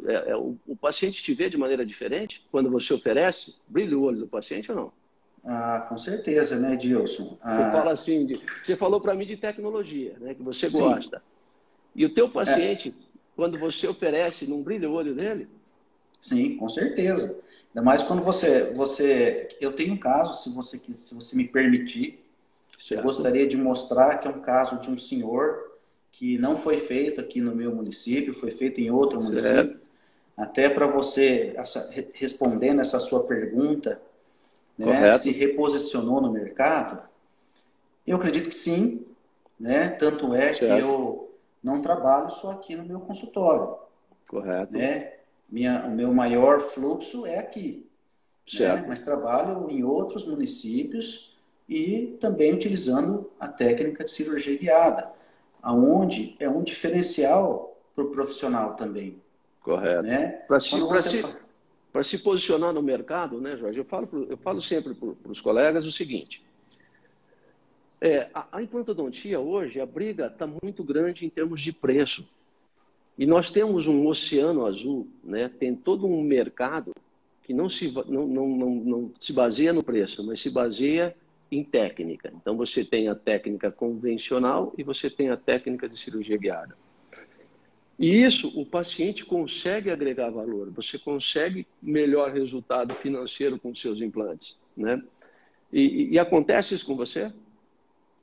o paciente te vê de maneira diferente quando você oferece? Brilha o olho do paciente ou não? Ah, com certeza, né, Dilson? Você fala assim, você falou para mim de tecnologia, né, que você gosta. E o teu paciente, quando você oferece, não brilha o olho dele? Sim, com certeza. Ainda mais quando eu tenho um caso, se você me permitir, eu gostaria de mostrar que é um caso de um senhor que não foi feito aqui no meu município, foi feito em outro município. Até para você, respondendo essa sua pergunta, né, se reposicionou no mercado, eu acredito que sim, né? Tanto é que eu não trabalho só aqui no meu consultório. Correto. Né? O meu maior fluxo é aqui. Né? Mas trabalho em outros municípios e também utilizando a técnica de cirurgia guiada, aonde é um diferencial para o profissional também. Correto. Né? Para se posicionar no mercado, né, Jorge? Eu falo sempre para os colegas o seguinte: a implantodontia hoje, a briga está muito grande em termos de preço. E nós temos um oceano azul, né? Tem todo um mercado que não se baseia no preço, mas se baseia em técnica. Então você tem a técnica convencional e você tem a técnica de cirurgia guiada. E isso, o paciente consegue agregar valor, você consegue melhor resultado financeiro com os seus implantes, né? E acontece isso com você?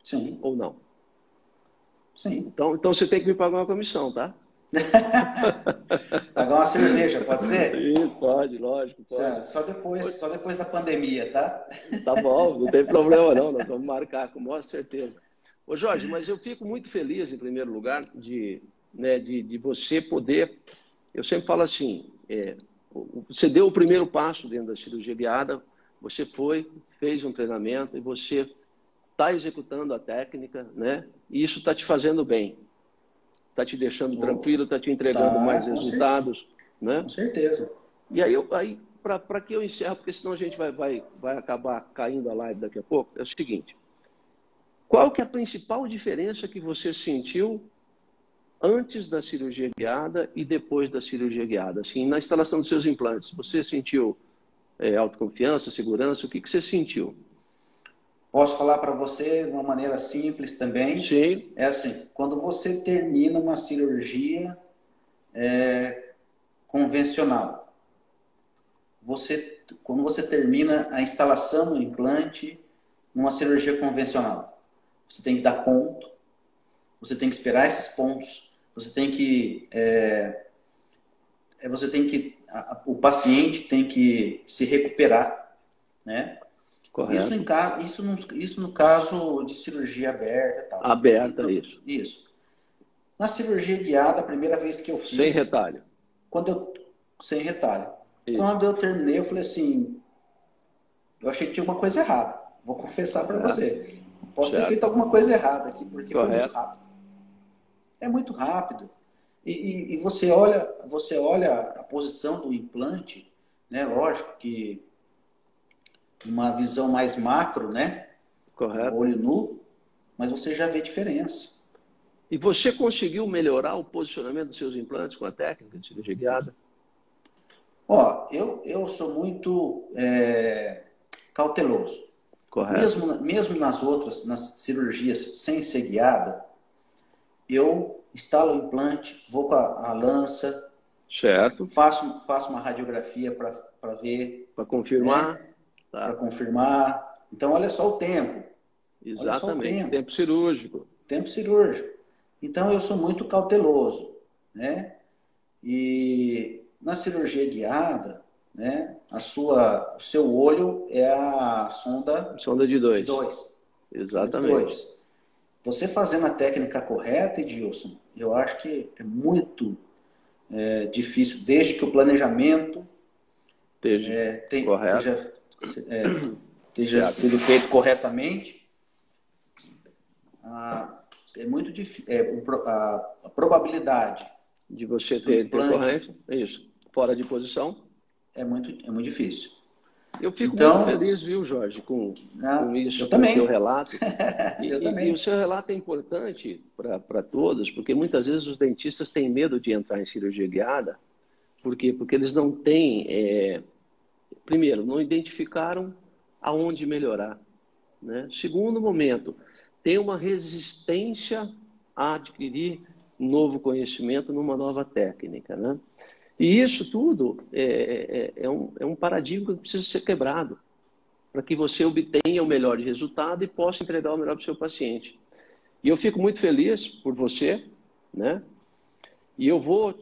Sim. Ou não? Sim. Então você tem que me pagar uma comissão, tá? Pagar uma cerveja, pode ser? Sim, pode, lógico, pode. Só depois da pandemia, tá? Tá bom, não tem problema não, nós vamos marcar com maior certeza. Ô Jorge, mas eu fico muito feliz, em primeiro lugar, de você poder... Eu sempre falo assim, você deu o primeiro passo dentro da cirurgia guiada, você fez um treinamento e você está executando a técnica, né? E isso está te fazendo bem. Está te deixando tranquilo, está te entregando mais resultados. Né? Com certeza. E aí para que eu encerro, porque senão a gente vai acabar caindo a live daqui a pouco, é o seguinte: qual que é a principal diferença que você sentiu antes da cirurgia guiada e depois da cirurgia guiada? Assim, na instalação dos seus implantes, você sentiu autoconfiança, segurança? O que você sentiu? Posso falar para você de uma maneira simples também? Sim. É assim, quando você termina uma cirurgia convencional, quando você termina a instalação do implante numa cirurgia convencional, você tem que dar ponto, você tem que esperar esses pontos, o paciente tem que se recuperar, né? Correto. Isso no caso de cirurgia aberta e tal. Aberta, isso. Isso. Na cirurgia guiada, a primeira vez que eu fiz... Sem retalho. Sem retalho. Isso. Quando eu terminei, eu falei assim... Eu achei que tinha uma coisa errada. Vou confessar para você. Posso ter feito alguma coisa errada aqui, porque foi muito rápido. É muito rápido. E você olha a posição do implante, né? Lógico que uma visão mais macro, né? Correto. Olho nu, mas você já vê diferença. E você conseguiu melhorar o posicionamento dos seus implantes com a técnica de cirurgia guiada? Ó, eu sou muito cauteloso. Correto. Mesmo nas cirurgias sem ser guiada, eu instalo o implante, vou com a lança, certo. faço uma radiografia para ver. Para confirmar. Né? Tá. Para confirmar. Então, olha só o tempo. Exatamente. Tempo cirúrgico. Tempo cirúrgico. Então, eu sou muito cauteloso, né? E na cirurgia guiada, né, o seu olho é a sonda Sonda de de 2. 2, sonda de Exatamente. 2. Você fazendo a técnica correta, Edilson, eu acho que é muito difícil, desde que o planejamento Esteja correto. esteja, esteja Certo. sido feito corretamente. É muito difícil. A probabilidade De você do ter implante intercorrência, é isso. Fora de posição. é muito difícil. Eu fico muito Então, feliz, viu, Jorge, com isso, eu com o seu também. relato. Eu E o também. seu relato é importante para todos, porque muitas vezes os dentistas têm medo de entrar em cirurgia guiada. Por quê? Porque eles não têm, primeiro, não identificaram aonde melhorar, né? Segundo momento, tem uma resistência a adquirir novo conhecimento numa nova técnica, né? E isso tudo é um paradigma que precisa ser quebrado para que você obtenha o melhor resultado e possa entregar o melhor para o seu paciente. E eu fico muito feliz por você, né? E eu vou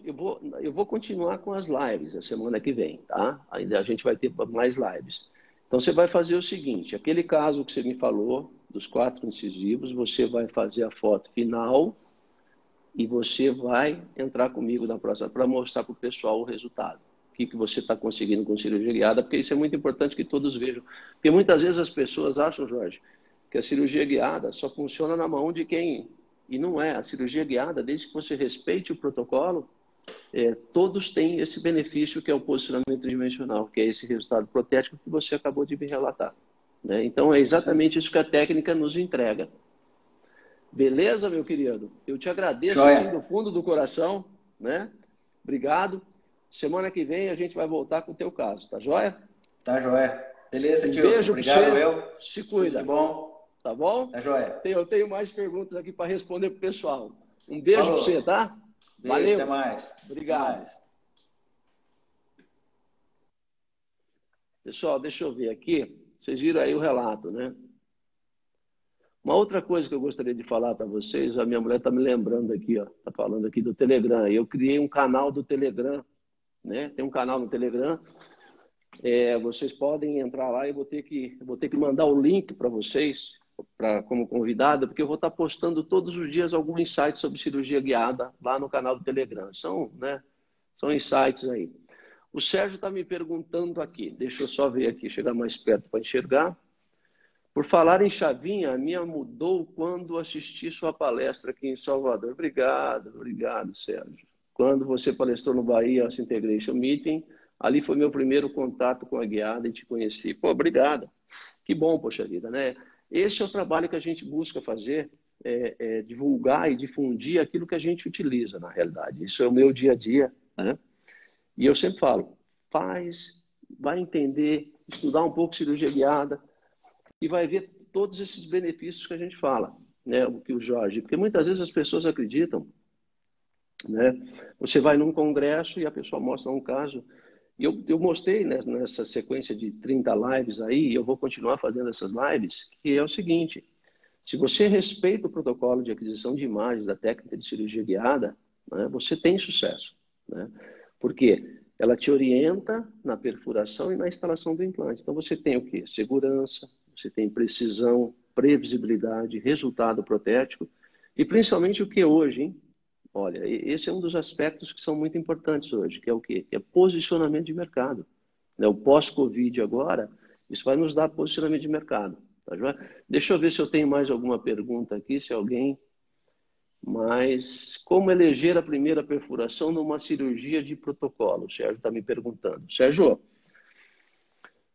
continuar com as lives a semana que vem, tá? Ainda a gente vai ter mais lives. Então você vai fazer o seguinte, aquele caso que você me falou, dos 4 incisivos, você vai fazer a foto final e você vai entrar comigo na próxima para mostrar para o pessoal o resultado. O que você está conseguindo com cirurgia guiada, porque isso é muito importante que todos vejam. Porque muitas vezes as pessoas acham, Jorge, que a cirurgia guiada só funciona na mão de quem... E não é. A cirurgia guiada, desde que você respeite o protocolo, todos têm esse benefício que é o posicionamento tridimensional, que é esse resultado protético que você acabou de me relatar, né? Então é exatamente isso que a técnica nos entrega. Beleza, meu querido? Eu te agradeço assim do Joia. fundo do coração, né? Obrigado. Semana que vem a gente vai voltar com o teu caso, tá joia? Tá joia. Beleza, Um Edilson. beijo para Obrigado, você. eu. Se Tudo de cuida, bom. tá bom? Tá joia. Eu tenho mais perguntas aqui para responder pro pessoal. Um beijo para você, Falou. tá? Beijo, até Valeu. mais. Até Obrigado. mais. Pessoal, deixa eu ver aqui. Vocês viram aí o relato, né? Uma outra coisa que eu gostaria de falar para vocês, a minha mulher está me lembrando aqui, ó, tá falando aqui do Telegram. Eu criei um canal do Telegram, né? Tem um canal no Telegram. Vocês podem entrar lá e eu vou ter que mandar o link para vocês, como convidada, porque eu vou estar postando todos os dias algum insight sobre cirurgia guiada lá no canal do Telegram. São insights aí. O Sérgio está me perguntando aqui, deixa eu só ver aqui, chegar mais perto para enxergar. Por falar em chavinha, a minha mudou quando assisti sua palestra aqui em Salvador. Obrigado, Sérgio. Quando você palestrou no Bahia Osso Integration Meeting, ali foi meu primeiro contato com a guiada e te conheci. Pô, obrigado. Que bom, poxa vida, né? Esse é o trabalho que a gente busca fazer, divulgar e difundir aquilo que a gente utiliza, na realidade. Isso é o meu dia a dia, né? E eu sempre falo, vai entender, estudar um pouco cirurgia guiada, e vai ver todos esses benefícios que a gente fala, né? O que o Jorge, porque muitas vezes as pessoas acreditam, né? Você vai num congresso e a pessoa mostra um caso, e eu mostrei nessa sequência de 30 lives aí, e eu vou continuar fazendo essas lives, que é o seguinte, se você respeita o protocolo de aquisição de imagens da técnica de cirurgia guiada, né, você tem sucesso, né? Por quê? Ela te orienta na perfuração e na instalação do implante. Então você tem o quê? Segurança, você tem precisão, previsibilidade, resultado protético e principalmente o que hoje, hein? Olha, esse é um dos aspectos que são muito importantes hoje, que é o quê? Que é posicionamento de mercado. Né? O pós-Covid agora, isso vai nos dar posicionamento de mercado. Tá joia? Deixa eu ver se eu tenho mais alguma pergunta aqui, se alguém... Mas como eleger a primeira perfuração numa cirurgia de protocolo? O Sérgio está me perguntando. Sérgio,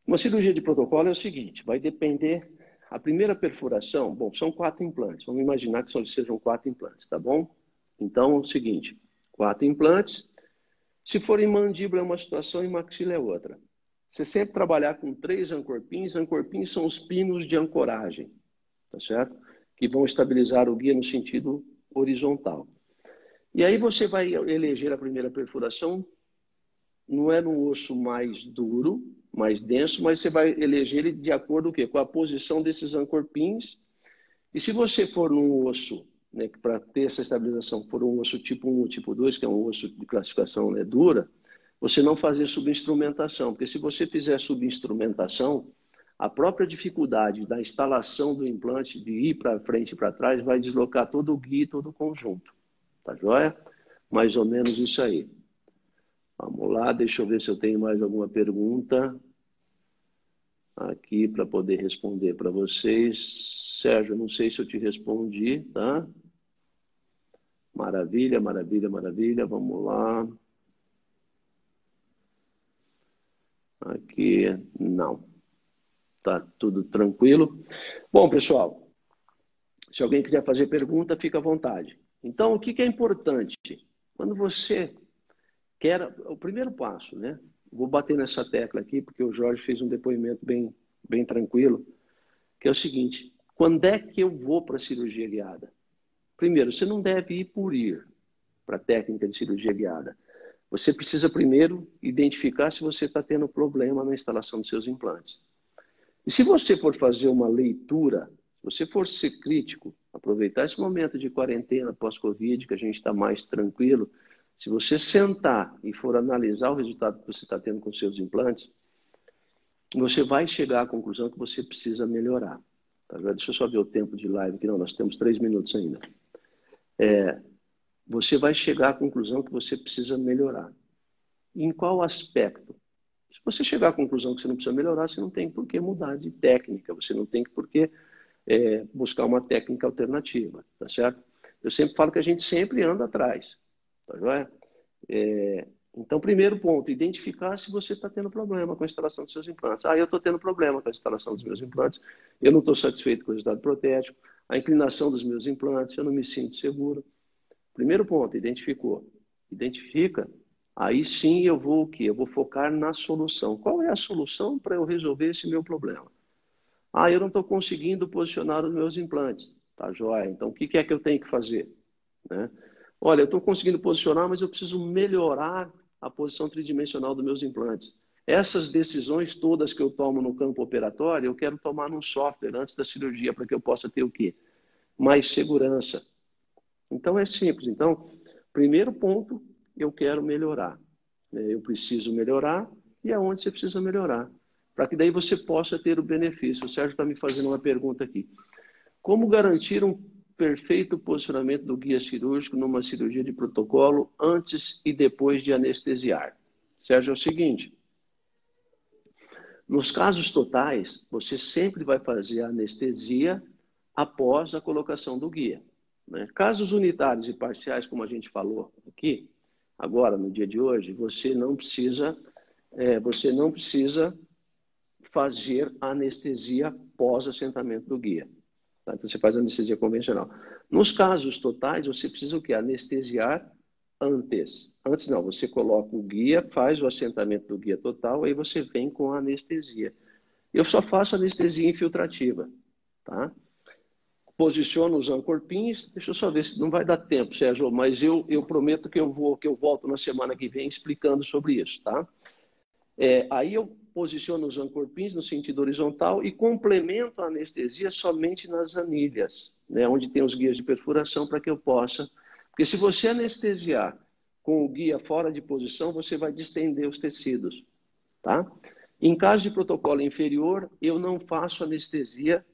uma cirurgia de protocolo é o seguinte, vai depender... A primeira perfuração, bom, são 4 implantes. Vamos imaginar que sejam 4 implantes, tá bom? Então, é o seguinte, 4 implantes. Se for em mandíbula é uma situação, em maxila é outra. Você sempre trabalhar com 3 ancorpins. Ancorpins são os pinos de ancoragem, tá certo? Que vão estabilizar o guia no sentido horizontal. E aí você vai eleger a primeira perfuração, não é no osso mais duro, mais denso, mas você vai eleger ele de acordo com a posição desses ancorpins. E se você for num osso né, que para ter essa estabilização por um osso tipo 1 ou tipo 2, que é um osso de classificação, né, dura, você não fazer subinstrumentação, porque se você fizer subinstrumentação, a própria dificuldade da instalação do implante, de ir para frente e para trás, vai deslocar todo o guia e todo o conjunto. Tá joia? Mais ou menos isso aí. Vamos lá, deixa eu ver se eu tenho mais alguma pergunta aqui para poder responder para vocês. Sérgio, não sei se eu te respondi, tá? Maravilha, maravilha, maravilha. Vamos lá. Aqui, não. Tá tudo tranquilo. Bom, pessoal, se alguém quiser fazer pergunta, fica à vontade. Então, o que é importante? Quando você quer... O primeiro passo, né? Vou bater nessa tecla aqui, porque o Jorge fez um depoimento bem tranquilo, que é o seguinte: quando é que eu vou para a cirurgia guiada? Primeiro, você não deve ir por ir para a técnica de cirurgia guiada. Você precisa primeiro identificar se você está tendo problema na instalação dos seus implantes. E se você for fazer uma leitura, se você for ser crítico, aproveitar esse momento de quarentena pós-Covid, que a gente está mais tranquilo, se você sentar e for analisar o resultado que você está tendo com seus implantes, você vai chegar à conclusão que você precisa melhorar. Tá? Deixa eu só ver o tempo de live aqui. Não, nós temos 3 minutos ainda. Você vai chegar à conclusão que você precisa melhorar. Em qual aspecto? Se você chegar à conclusão que você não precisa melhorar, você não tem por que mudar de técnica, você não tem por que buscar uma técnica alternativa, tá certo? Eu sempre falo que a gente sempre anda atrás, tá joia? Então, primeiro ponto, identificar se você está tendo problema com a instalação dos seus implantes. Eu estou tendo problema com a instalação dos meus implantes, eu não estou satisfeito com o resultado protético, a inclinação dos meus implantes, eu não me sinto seguro. Primeiro ponto, identificou. Identifica, aí sim eu vou o quê? Eu vou focar na solução. Qual é a solução para eu resolver esse meu problema? Eu não estou conseguindo posicionar os meus implantes. Tá joia? Então, o que é que eu tenho que fazer? Né? Olha, eu estou conseguindo posicionar, mas eu preciso melhorar a posição tridimensional dos meus implantes. Essas decisões todas que eu tomo no campo operatório, eu quero tomar num software antes da cirurgia, para que eu possa ter o quê? Mais segurança. Então, é simples. Então, primeiro ponto, eu quero melhorar. Eu preciso melhorar, e aonde você precisa melhorar? Para que daí você possa ter o benefício. O Sérgio está me fazendo uma pergunta aqui. Como garantir um perfeito posicionamento do guia cirúrgico numa cirurgia de protocolo antes e depois de anestesiar? Sérgio, é o seguinte: nos casos totais, você sempre vai fazer a anestesia após a colocação do guia. Né? Casos unitários e parciais, como a gente falou aqui, agora, no dia de hoje, você não precisa fazer a anestesia pós-assentamento do guia. Tá? Então, você faz a anestesia convencional. Nos casos totais, você precisa o quê? Anestesiar antes. Antes não, você coloca o guia, faz o assentamento do guia total, aí você vem com a anestesia. Eu só faço anestesia infiltrativa, tá? Posiciono os ancorpins, deixa eu só ver se não vai dar tempo, Sérgio, mas eu prometo que eu volto na semana que vem explicando sobre isso, tá? Aí eu posiciono os ancorpins no sentido horizontal e complemento a anestesia somente nas anilhas, né, onde tem os guias de perfuração, para que eu possa... Porque se você anestesiar com o guia fora de posição, você vai distender os tecidos, tá? Em caso de protocolo inferior, eu não faço anestesia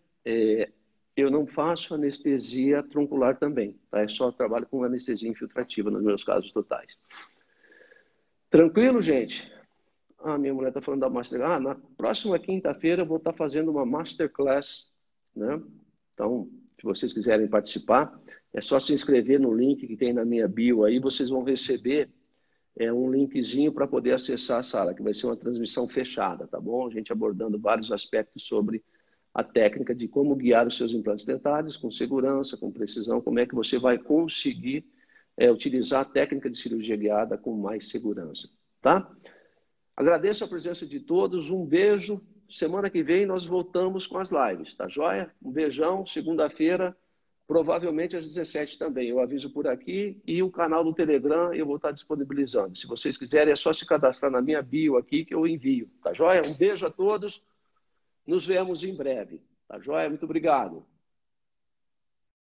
truncular também, tá? Eu só trabalho com anestesia infiltrativa nos meus casos totais. Tranquilo, gente? Minha mulher está falando da Masterclass. Na próxima quinta-feira eu vou estar fazendo uma Masterclass, né? Então, se vocês quiserem participar, é só se inscrever no link que tem na minha bio aí, vocês vão receber um linkzinho para poder acessar a sala, que vai ser uma transmissão fechada, tá bom? A gente abordando vários aspectos sobre a técnica de como guiar os seus implantes dentários com segurança, com precisão, como é que você vai conseguir utilizar a técnica de cirurgia guiada com mais segurança, tá? Agradeço a presença de todos, um beijo. Semana que vem nós voltamos com as lives, tá joia? Um beijão, segunda-feira, provavelmente às 17 também. Eu aviso por aqui, e o canal do Telegram eu vou estar disponibilizando. Se vocês quiserem, é só se cadastrar na minha bio aqui que eu envio, tá joia? Um beijo a todos, nos vemos em breve, tá joia? Muito obrigado.